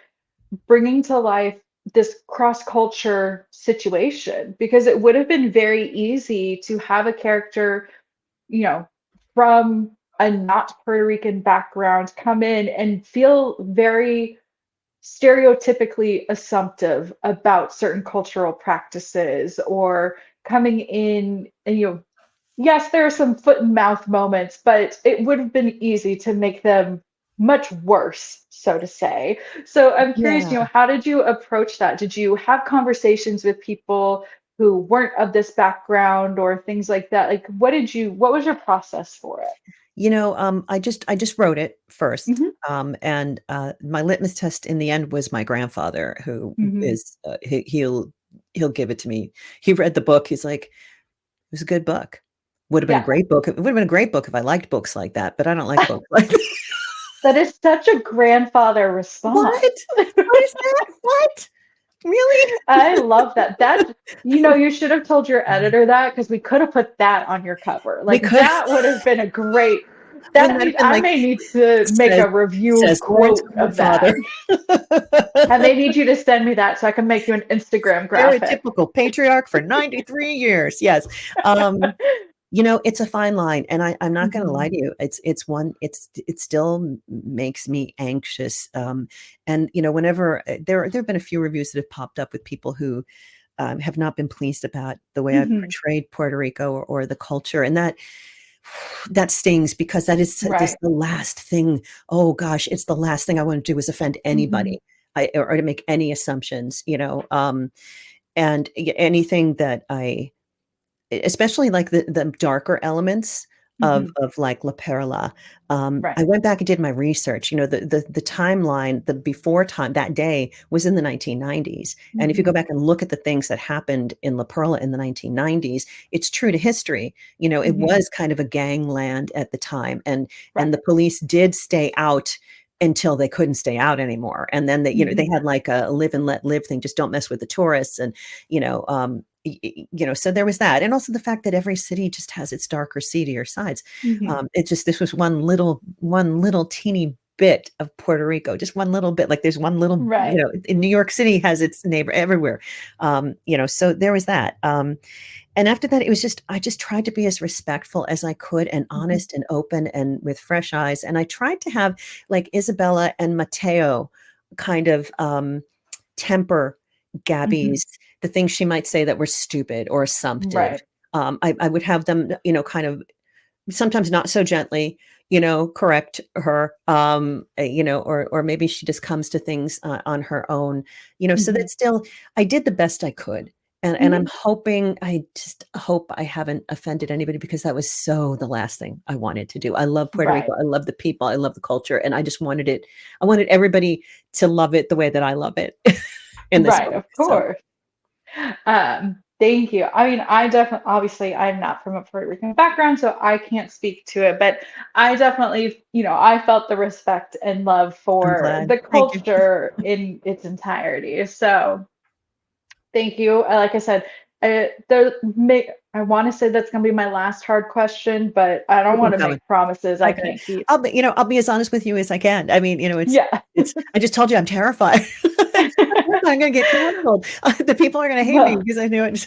bringing to life this cross culture situation? Because it would have been very easy to have a character, you know, from a not Puerto Rican background come in and feel very stereotypically assumptive about certain cultural practices, or coming in and, yes, there are some foot and mouth moments, but it would have been easy to make them much worse, so to say. So I'm curious,
Yeah.
how did you approach that? Did you have conversations with people who weren't of this background or things like that? Like, what was your process for it?
I just wrote it first,
Hmm.
and my litmus test in the end was my grandfather, who
Hmm.
is he'll give it to me. He read the book. He's like, "It was a good book. Would have been a
Yeah,
great book. It would have been a great book if I liked books like that, but I don't like books like that."
that is such a grandfather response.
What? What is that? What? Really?
I love that. You should have told your editor that, because we could have put that on your cover.
We
Like
could.
that would have been a great,
Wouldn't that have been
I
like,
may need to make
says
a review
says Lauren's
quote of that.
grandfather.
I may need you to send me that so I can make you an Instagram graphic.
Stereotypical patriarch for 93 years. Yes. Um, it's a fine line, and I'm not going to lie
Hmm.
to you. It still makes me anxious. And whenever there have been a few reviews that have popped up with people who have not been pleased about the way I've
Hmm.
portrayed Puerto Rico, or the culture, and that stings, because that is this
Right.
the last thing. Oh gosh, it's the last thing I want to do is offend
Hmm.
anybody, or to make any assumptions. And anything that especially like the darker elements of
Hmm.
like La Perla.
Right.
I went back and did my research. The timeline, the before time, that day was in the 1990s. And if you go
Hmm.
back and look at the things that happened in La Perla in the 1990s, it's true to history. It
Hmm.
was kind of a gangland at the time, and
Right.
the police did stay out until they couldn't stay out anymore. And then they
Hmm.
had like a live and let live thing, just don't mess with the tourists. And so there was that, and also the fact that every city just has its darker, seedier sides.
Hmm.
This was one little teeny bit of Puerto Rico, just one little bit. Like there's one little,
Right.
in New York City has its neighbor everywhere. So there was that. And after that, it was just I just tried to be as respectful as I could, and
Hmm.
honest and open and with fresh eyes. And I tried to have like Isabella and Mateo kind of temper
Hmm.
Gabby's the things she might say that were stupid or assumptive.
Right.
I would have them, kind of sometimes not so gently, correct her, or maybe she just comes to things on her own, so
Hmm.
that still I did the best I could. And
Hmm.
I just hope I haven't offended anybody, because that was so the last thing I wanted to do. I love Puerto Rico.
Right.
I love the people. I love the culture. And I wanted everybody to love it the way that I love it in this
Right.
book.
Of
So
course. Thank you. I mean, I definitely, obviously, I'm not from a Puerto Rican background, so I can't speak to it, but I definitely, I felt the respect and love
I'm
for
glad.
the
Thank you.
culture in its entirety. So thank you. Like I said, I want to say that's going to be my last hard question, but I don't
Keep
want
'em
to
coming.
make promises
I
I
got it.
can't keep.
I'll be as honest with you as I can. I mean,
Yeah.
I just told you I'm terrified. I'm gonna get canceled. The people are gonna hate me
Well,
because I knew it.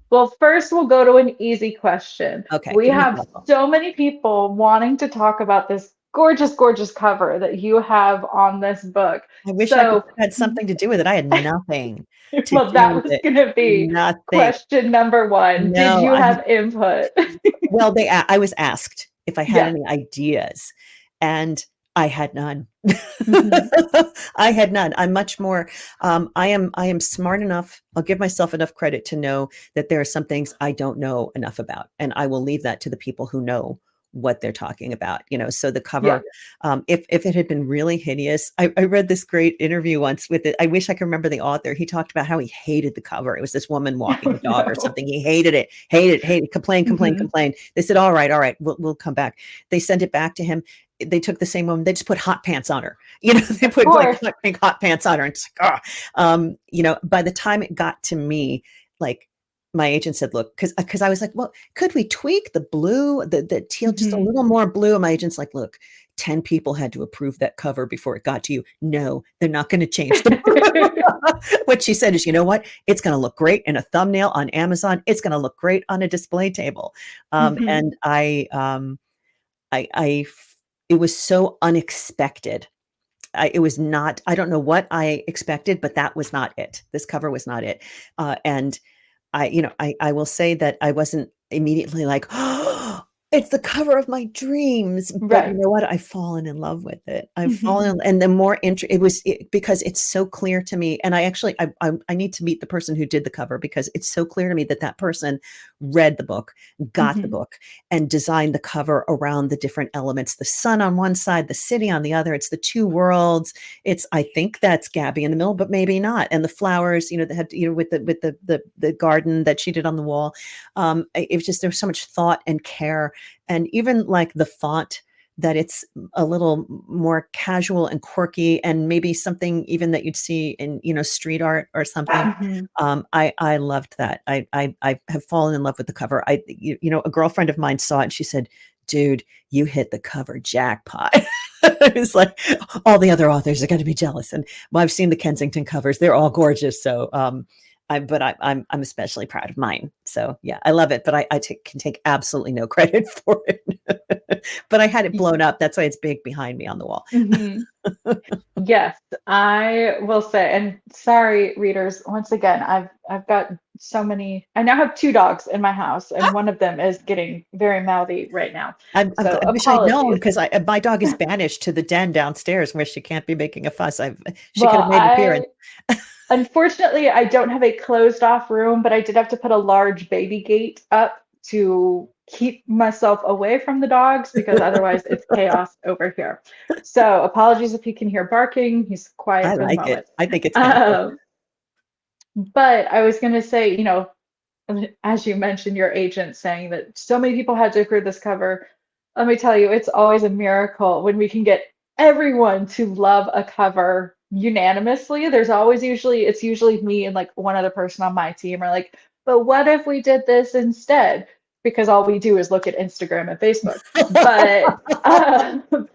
Well, first we'll go to an easy question.
Okay,
We
give me a
have
couple.
so many people wanting to talk about this gorgeous, gorgeous cover that you have on this book.
I wish I could
So,
have had something to do with it. I had nothing to
well,
do
that
with
was
it.
going to be
Nothing.
question number one. Did
No,
you have input?
well, I was asked if I had
Yeah.
any ideas, and I had none.
Hmm.
I had none. I'm much more. I am smart enough. I'll give myself enough credit to know that there are some things I don't know enough about, and I will leave that to the people who know what they're talking about. So the
Yeah.
cover, if it had been really hideous, I read this great interview once with it. I wish I could remember the author. He talked about how he hated the cover. It was this woman walking a
Oh,
dog or
no.
something. He hated it, hated, complain, complain,
Hmm.
complain. They said, all right, we'll come back. They sent it back to him. They took the same woman. They just put hot pants on her. They
Of
put like
course.
hot pink hot pants on her. And it's like, by the time it got to me, like my agent said, look, because I was like, well, could we tweak the blue, the teal, just a
Hmm.
little more blue? And my agent's like, look, 10 people had to approve that cover before it got to you. No, they're not going to change them. What she said is, you know what? It's going to look great in a thumbnail on Amazon. It's going to look great on a display table.
Mhm.
And I, it was so unexpected. It was not, I don't know what I expected, but that was not it. This cover was not it. And I will say that I wasn't immediately like, oh, it's the cover of my dreams. But you
Right.
know what? I've fallen in love with it. I've
Mhm.
fallen, and the more it was because it's so clear to me. And I actually, I need to meet the person who did the cover, because it's so clear to me that that person read the book, got the
Mhm.
book, and designed the cover around the different elements. The sun on one side, the city on the other. It's the two worlds. I think that's Gabby in the middle, but maybe not. And the flowers, that had, with the garden that she did on the wall. It was just, there's so much thought and care, and even like the font, that it's a little more casual and quirky, and maybe something even that you'd see in, street art or something.
Mhm.
I loved that. I have fallen in love with the cover. A girlfriend of mine saw it and she said, dude, you hit the cover jackpot. It's like all the other authors are going to be jealous. And well, I've seen the Kensington covers; they're all gorgeous. So, I'm especially proud of mine. So yeah, I love it, but can take absolutely no credit for it. But I had it blown up. That's why it's big behind me on the wall.
Mhm. Yes, I will say, and sorry, readers, once again, I've got so many. I now have two dogs in my house, and one of them is getting very mouthy right now. So
I wish I'd known,
apologies.
because my dog is banished to the den downstairs where she can't be making a fuss. She could have
Well,
made an appearance.
unfortunately, I don't have a closed off room, but I did have to put a large baby gate up to keep myself away from the dogs because otherwise it's chaos over here. So apologies if you can hear barking. He's quiet
I
for the
like it.
moment.
I think it's kind of cool.
Um, but I was going to say, as you mentioned, your agent saying that so many people had to approve this cover. Let me tell you, it's always a miracle when we can get everyone to love a cover unanimously. It's usually me and like one other person on my team are like, but what if we did this instead? Because all we do is look at Instagram and Facebook. But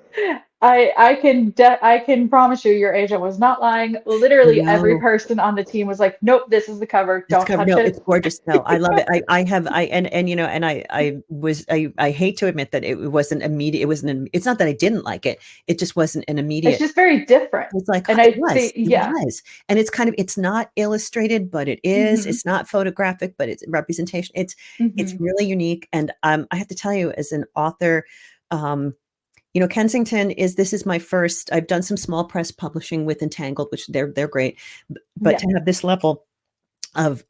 I can promise you, your agent was not lying. Literally every
No.
person on the team was like, "Nope, this is the cover.
It's
Don't
covered.
touch
No,
it."
it's gorgeous. No, I love it. I have, and I hate to admit that it wasn't immediate. It wasn't, it's not that I didn't like it. It just wasn't an
It's
immediate.
just very different.
It's like,
And
it
I
was,
think,
it
yeah.
was. And it's kind of, it's not illustrated, but it is.
Hmm.
It's not photographic, but it's representation. It's
Hmm.
really unique. And I have to tell you, as an author, um, Kensington this is my first, I've done some small press publishing with Entangled, which they're great. But
Yeah.
to have this level of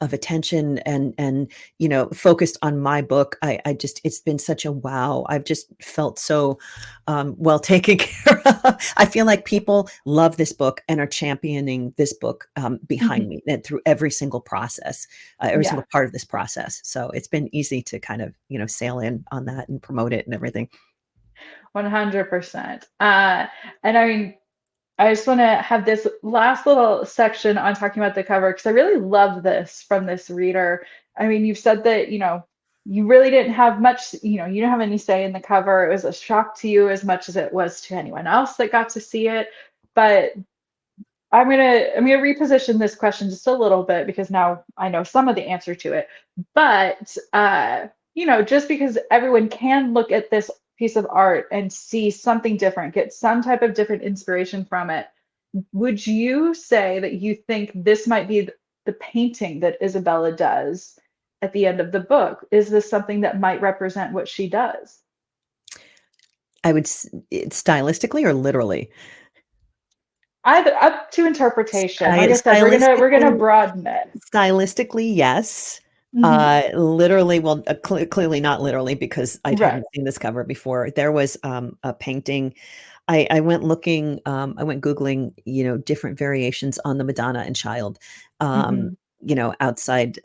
attention and focused on my book, I just, it's been such a wow. I've just felt so well taken care of. I feel like people love this book and are championing this book behind
Hmm.
me, and through every single process, every
Yeah.
single part of this process. So it's been easy to kind of sail in on that and promote it and everything.
100%. And I mean, I just want to have this last little section on talking about the cover because I really love this from this reader. I mean, you've said that, you really didn't have much, you didn't have any say in the cover. It was a shock to you as much as it was to anyone else that got to see it. But I'm gonna reposition this question just a little bit because now I know some of the answer to it. But just because everyone can look at this piece of art and see something different, get some type of different inspiration from it, would you say that you think this might be the painting that Isabella does at the end of the book? Is this something that might represent what she does?
Stylistically or literally.
Either up to interpretation. Like I said, we're gonna
Stylistically,
broaden it.
stylistically, yes.
Hmm.
Literally, well, clearly not literally, because I
Right.
hadn't seen this cover before. There was a painting. I went looking, I went Googling, different variations on the Madonna and Child,
Hmm.
outside.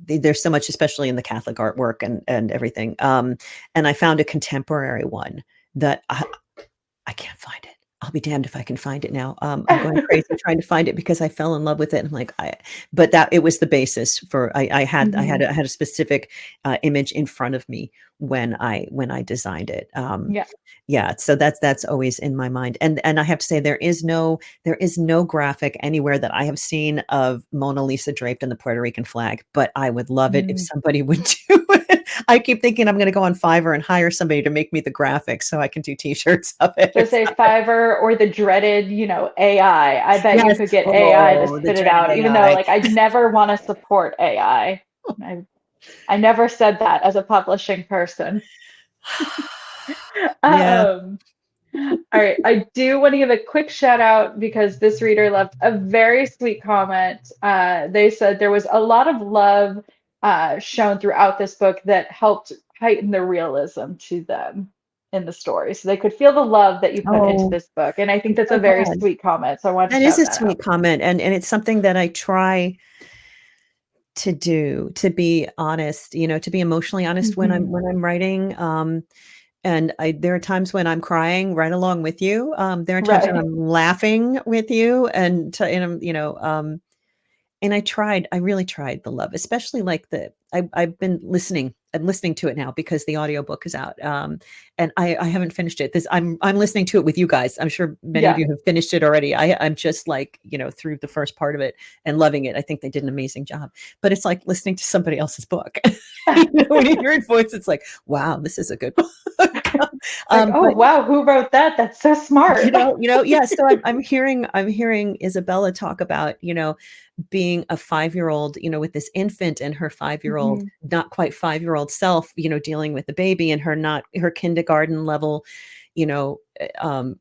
There's so much, especially in the Catholic artwork and everything. And I found a contemporary one that I can't find it. I'll be damned if I can find it now. I'm going crazy trying to find it because I fell in love with it. I'm like, but that it was the basis for.
Mhm.
I had a specific image in front of me when I designed it.
Yeah.
Yeah, so that's always in my mind. And I have to say there is no graphic anywhere that I have seen of Mona Lisa draped in the Puerto Rican flag, but I would love it if
Mm.
somebody would do it. I keep thinking I'm going to go on Fiverr and hire somebody to make me the graphics so I can do t-shirts of
Just
it.
say Fiverr or the dreaded, AI. I bet you
Yes.
could get AI to
Oh, the
spit it
dreaded
out, even though
AI.
like I'd never want to support AI. I never said that as a publishing person.
Yeah.
Um, all right, I do want to give a quick shout out because this reader left a very sweet comment. They said there was a lot of love shown throughout this book that helped heighten the realism to them in the story. So they could feel the love that you put into
Oh,
this book. And I think
I'm
that's
so
a very
glad.
sweet comment. So I want to
That is
shout
a
that out.
sweet comment, and it's something that I try to do, to be honest, to be emotionally honest
Hmm.
when I'm writing. And there are times when I'm crying right along with you. There are times when
Right.
I'm laughing with you, and I'm, and I really tried the love, especially like I've been listening. I'm listening to it now because the audiobook is out. And I haven't finished it. I'm listening to it with you guys. I'm sure many of
Yeah.
you have finished it already. I'm just like, through the first part of it and loving it. I think they did an amazing job. But it's like listening to somebody else's book. When you hear it voice, it's like, wow, this is a good book.
Like, oh,
But
wow, who wrote that? That's so smart.
yeah. So I'm hearing Isabella talk about, being a 5-year-old, with this infant and her 5-year-old,
Hmm.
not quite 5-year-old self, dealing with the baby and her kindergarten level,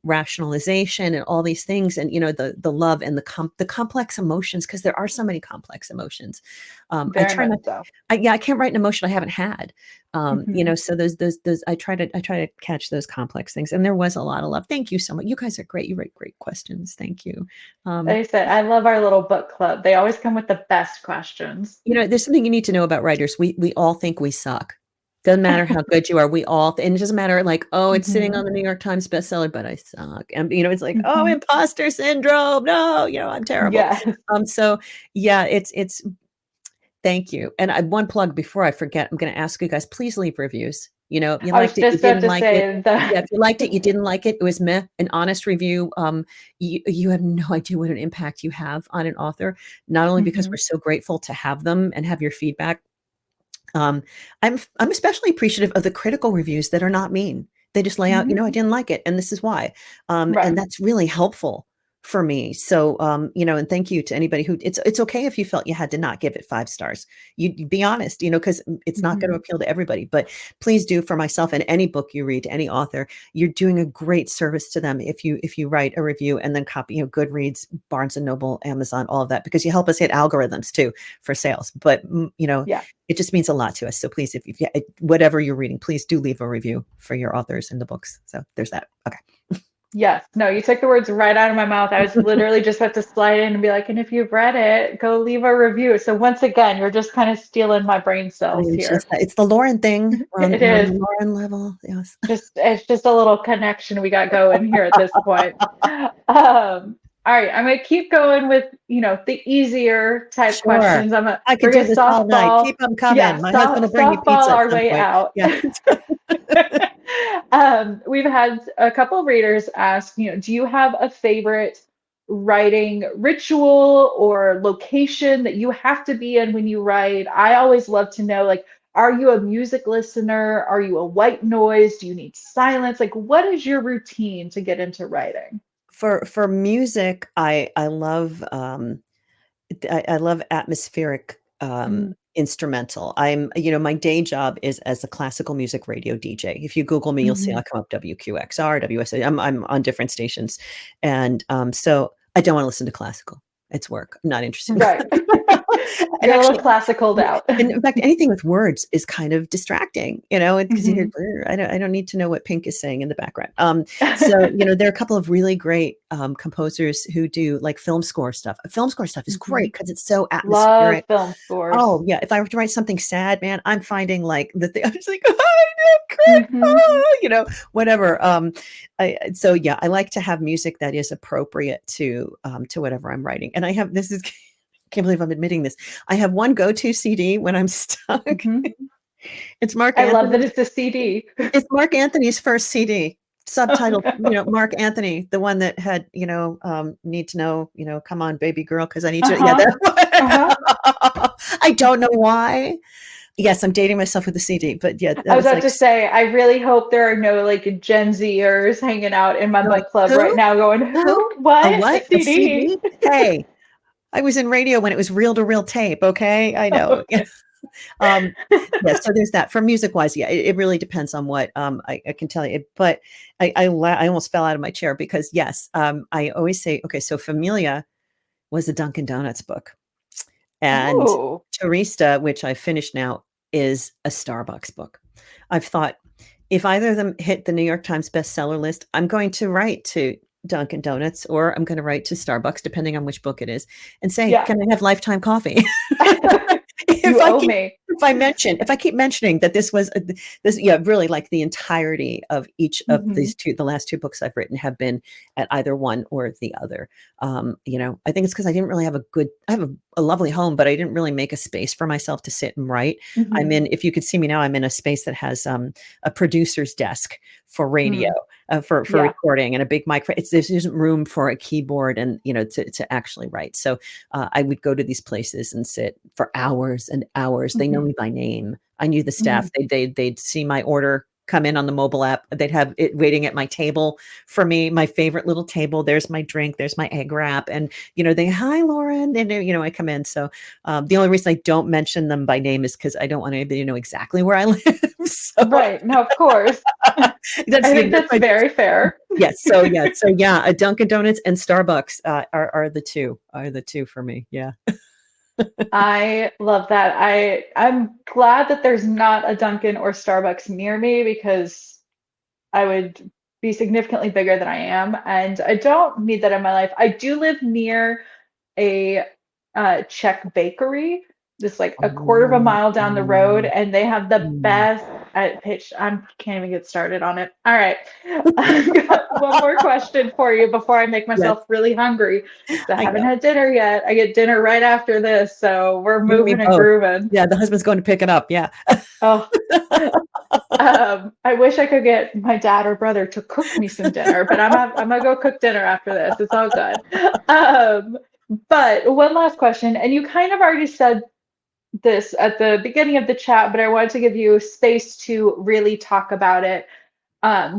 rationalization and all these things, and the love and the complex emotions, because there are so many complex emotions. I
Very
try
much
not to,
so.
I can't write an emotion I haven't had.
Hmm.
So those I try to catch those complex things, and there was a lot of love. Thank you so much. You guys are great. You write great questions. Thank you. Um,
They said, I love our little book club. They always come with the best questions.
There's something you need to know about writers. We all think we suck. Doesn't matter how good you are. We all, and it doesn't matter like, oh, it's sitting
Hmm.
on the New York Times bestseller, but I suck. And it's like, oh,
Hmm.
imposter syndrome. No, I'm terrible.
Yes.
So yeah, it's thank you. And one plug before I forget, I'm going to ask you guys, please leave reviews. If you
I was
liked it, you
just about
didn't
to
like it.
say
Yeah,
the
if you liked it, you didn't like it, it was meh, an honest review. You have no idea what an impact you have on an author, not only because
hmm
we're so grateful to have them and have your feedback. um, I'm especially appreciative of the critical reviews that are not mean. They just lay out,
hmm
I didn't like it, and this is why.
right.
And that's really helpful for me. So, and thank you to anybody who it's okay if you felt you had to not give it 5 stars. You be honest, because it's not going to
Hmm.
appeal to everybody. But please do, for myself and any book you read, any author, you're doing a great service to them if you write a review and then copy, Goodreads, Barnes and Noble, Amazon, all of that, because you help us hit algorithms too for sales. But
Yeah.
it just means a lot to us. So please, if you, whatever you're reading, please do leave a review for your authors in the books. So there's that. Okay.
Yes. No, you took the words right out of my mouth. I was literally just about to slide in and be like, and if you've read it, go leave a review. So once again, you're just kind of stealing my brain
I
cells
mean,
here.
it's the Lauren thing.
It
We're on
is.
the Lauren level. Yes.
It's just a little connection we got going here at this point. All right, I'm gonna keep going with the easier type
Sure.
questions.
I could
We're
do
gonna
this all night.
softball,
Keep them
yeah,
coming. My husband will bring you
softball
pizza at
our
some
way
point.
out.
Yeah.
We've had a couple of readers ask, do you have a favorite writing ritual or location that you have to be in when you write? I always love to know, like, are you a music listener? Are you a white noise? Do you need silence? Like, what is your routine to get into writing?
For music, I love I love atmospheric
Mm,
instrumental. My day job is as a classical music radio DJ. If you Google me, you'll see
mhm.
I'll come up WQXR, WSA. I'm on different stations. And so I don't want to listen to classical. It's work. I'm not interested in
Right.
classical. And
You're a little
actually,
classicaled
yeah,
out.
and in fact, anything with words is kind of distracting, because you hear,
Mhm.
I don't need to know what Pink is saying in the background." So, there are a couple of really great, composers who do, like, film score stuff. Film score stuff is great
Mhm.
because it's so
Love
atmospheric.
film scores.
Oh, yeah, if I were to write something sad, man, I'm finding, like, the thing I'm just like, "I know, crying,
Mhm.
whatever." So, yeah, I like to have music that is appropriate to whatever I'm writing, and I have this is can't believe I'm admitting this. I have one go-to CD when I'm stuck.
Mhm.
It's Mark
I love that
Anthony.
it's a CD.
It's Mark Anthony's first CD, subtitled, Mark Anthony, the one that had, "Need to know, come on, baby girl, because I need to," yeah,
Uh-huh. Uh-huh.
that one. I don't know why. Yes, I'm dating myself with the CD, but yeah,
I
that
was
was
about
like
to say, I really hope there are no like Gen Zers hanging out in my
they're like,
book club right
"Who?
now going,
Who?
who?
A
What? A
what? A
CD?
CD? Hey, I was in radio when it was reel-to-reel tape, okay? I know."
Okay.
Um, yeah, so there's that. For music-wise, yeah, it really depends on what, I can tell you, but I almost fell out of my chair because, yes, I always say, okay, so Familia was a Dunkin' Donuts book, and
Oh.
Teresa, which I finished now, is a Starbucks book. I've thought, if either of them hit the New York Times bestseller list, I'm going to write to Dunkin' Donuts or I'm gonna write to Starbucks, depending on which book it is, and say,
Yeah.
"Can I have lifetime coffee?"
You
If I
owe
keep
me.
if I keep mentioning that this was this, yeah, really, like, the entirety of each of
Mhm.
these the last 2 books I've written have been at either one or the other. I think it's because I didn't really have I have a lovely home, but I didn't really make a space for myself to sit and write.
Mhm.
If you could see me now, I'm in a space that has, a producer's desk for radio,
Mm.
for
Yeah.
recording, and a big mic. There isn't room for a keyboard and, to actually write. So, I would go to these places and sit for hours and hours. They know
Mhm.
me by name. I knew the staff.
Mhm.
They'd see my order come in on the mobile app. They'd have it waiting at my table for me, my favorite little table. There's my drink, there's my egg wrap, and, they, "Hi, Lauren," and, I come in. So, the only reason I don't mention them by name is because I don't want anybody to know exactly where I live. So
Right. No, of course. I think
that's
that's
my big
very fair.
yes. So yeah, a Dunkin' Donuts and Starbucks, are the two for me. Yeah.
I love that. I'm glad that there's not a Dunkin' or Starbucks near me because I would be significantly bigger than I am, and I don't need that in my life. I do live near a Czech bakery, just like a quarter of a
Oh,
mile down the road,
mm,
and they have the
mm.
best I pitch. I can't even get started on it. All right, I've got one more question for you before I make
Yes,
myself really hungry. So I
I
haven't
know.
had dinner yet. I get dinner right after this, so we're
You and me
moving and
both.
grooving.
Yeah, the husband's going to pick it up. Yeah.
Oh, I wish I could get my dad or brother to cook me some dinner, but I'm gonna go cook dinner after this. It's all good. Um, but one last question, and you kind of already said this at the beginning of the chat, but I wanted to give you space to really talk about it.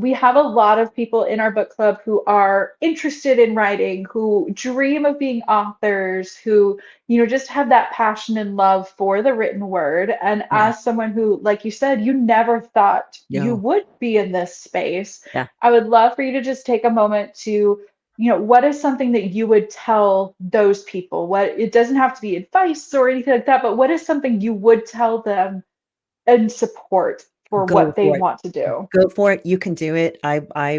We have a lot of people in our book club who are interested in writing, who dream of being authors, who, just have that passion and love for the written word. And
Yeah.
as someone who, like you said, you never thought you
No.
would be in this space,
Yeah.
I would love for you to just take a moment to, what is something that you would tell those people? What it doesn't have to be advice or anything like that, but what is something you would tell them and support for
Go
what they
for it.
want to do?
Go for it. You can do it. I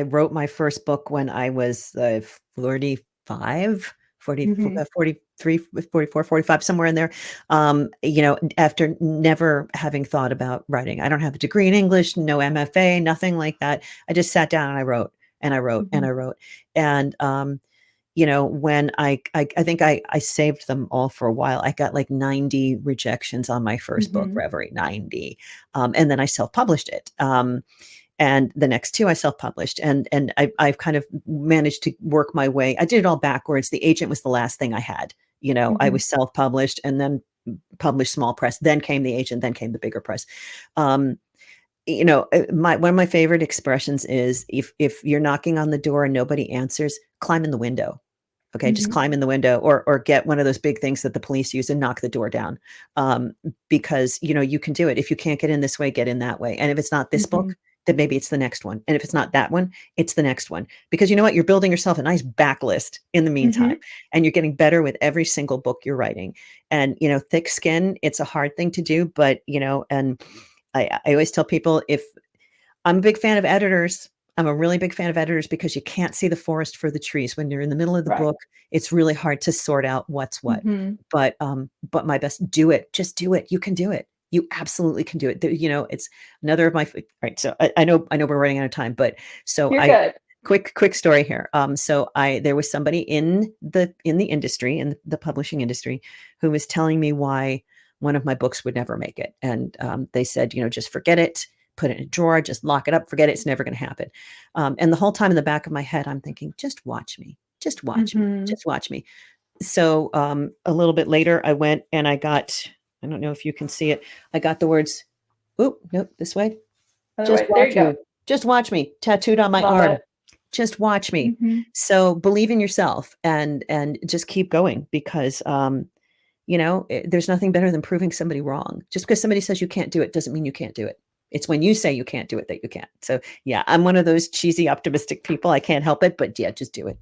wrote my first book when I was, 45, 40,
Mhm.
43, 44, 45, somewhere in there. After never having thought about writing. I don't have a degree in English, no MFA, nothing like that. I just sat down and I wrote and I wrote and
Mhm.
I wrote. And when I think I saved them all for a while. I got like 90 rejections on my first book,
Mhm.
Reverie, 90. And then I self-published it. And the next two I self-published, and I've kind of managed to work my way. I did it all backwards. The agent was the last thing I had. I
Mhm.
was self-published and then published small press. Then came the agent. Then came the bigger press. Um, my one of my favorite expressions is if you're knocking on the door and nobody answers, climb in the window. Okay, just
Mhm.
climb in the window or get one of those big things that the police use and knock the door down. Because, you can do it. If you can't get in this way, get in that way. And if it's not this book,
Mhm.
then maybe it's the next one. And if it's not that one, it's the next one. Because you know what? You're building yourself a nice backlist in the meantime,
Hmm.
and you're getting better with every single book you're writing. And, thick skin, it's a hard thing to do, but, and I always tell people, if I'm a big fan of editors. I'm a really big fan of editors because you can't see the forest for the trees. When you're in the middle of the
Right.
book, it's really hard to sort out what's what.
Hmm.
But my best, do it. Just do it. You can do it. You absolutely can do it. It's another of my right. So I know we're running out of time, but so
You're
I
good.
quick story here. So there was somebody in the industry, in the publishing industry, who was telling me why one of my books would never make it, and they said, just forget it, put it in a drawer, just lock it up, forget it, it's never going to happen. And the whole time in the back of my head, I'm thinking, just watch me, just watch me,
Hmm.
just watch me. So a little bit later, I went and I got, I don't know if you can see it, I got the words, oh, nope, this way, just
Otherwise, there you
watch
go.
me, just watch me, tattooed on my
Love
arm,
it.
just watch me.
Hmm.
So believe in yourself and just keep going, because there's nothing better than proving somebody wrong. Just because somebody says you can't do it doesn't mean you can't do it. It's when you say you can't do it that you can't. So yeah, I'm one of those cheesy, optimistic people. I can't help it, but yeah, just do it.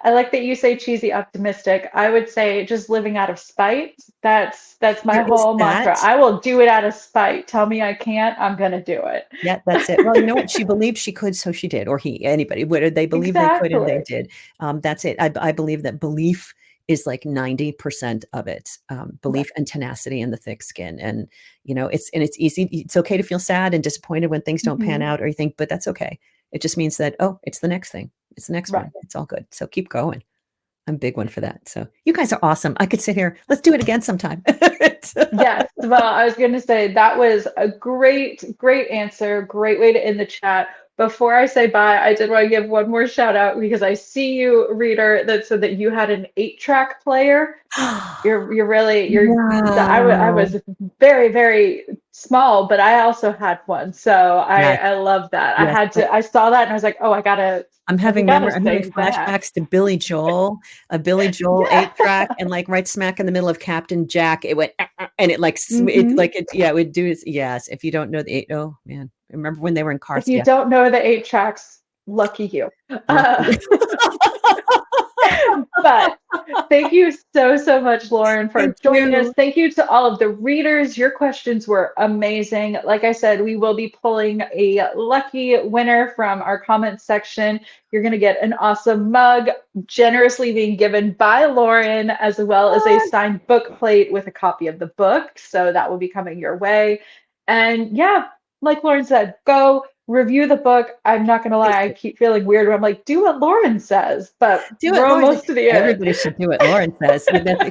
I like that you say cheesy optimistic. I would say just living out of spite. That's my
There is
whole
that.
mantra. I will do it out of spite. Tell me I can't, I'm gonna do it.
Yeah, that's it. Well, you know what? She believed she could, so she did, or he, anybody. Whether they believed they could and they
Exactly.
did. That's it. I believe that belief is like 90% of it.
Right.
Belief and tenacity and the thick skin. And it's easy. It's okay to feel sad and disappointed when things don't pan
Hmm.
out, or you think, but that's okay. It just means that, oh, it's the next thing. It's the next
Right.
one. It's all good. So keep going. I'm a big one for that. So you guys are awesome. I could sit here. Let's do it again sometime.
Yes. Well, I was going to say that was a great, great answer. Great way to end the chat. Before I say bye, I did want to give one more shout out because I see you, reader, that said that you had an 8-track player. You're really you're I
Wow.
was very, very small, but I also had one. So
Yes.
I love that.
Yes.
I saw that and I was like, oh, we gotta
I'm having
save that.
flashbacks to Billy Joel, a Billy Joel
Yeah.
8 track, and like right smack in the middle of Captain Jack, it went and it like it
Hmm.
like it yeah, it would do yes. If you don't know the eight, oh man. Remember when they were in cars?
If you
Yeah.
don't know the 8 tracks, lucky you. Uh,
Lucky.
But thank you so, so much, Lauren,
Thank
for joining us.
you.
Thank you to all of the readers. Your questions were amazing. Like I said, we will be pulling a lucky winner from our comments section. You're going to get an awesome mug generously being given by Lauren, as well as a signed book plate with a copy of the book. So that will be coming your way. And yeah, like Lauren said, go review the book. I'm not gonna
Please
lie, I
do.
keep feeling weird when I'm like, do what Lauren says, but
Do
we're
it, Lauren.
almost to the end.
Everybody should do what Lauren says. Yeah,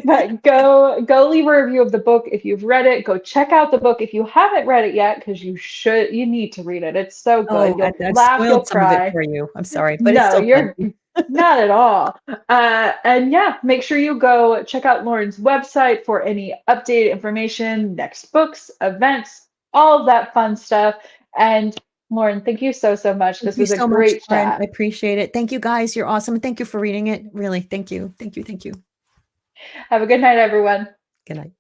But go leave a review of the book if you've read it. Go check out the book if you haven't read it yet, because you need to read it. It's so good.
Oh,
You'll
I've
laugh, you'll
spoiled some of it
cry.
for you. I'm sorry, but it's
No,
still
you're
fun.
not at all. And yeah, make sure you go check out Lauren's website for any updated information, next books, events, all of that fun stuff. And Lauren, thank you so, so much.
Thank
This
you
was a
so much,
great
Lauren. I
chat.
appreciate it. Thank you, guys. You're awesome. Thank you for reading it. Really, thank you. Thank you. Thank you.
Have a good night, everyone.
Good night.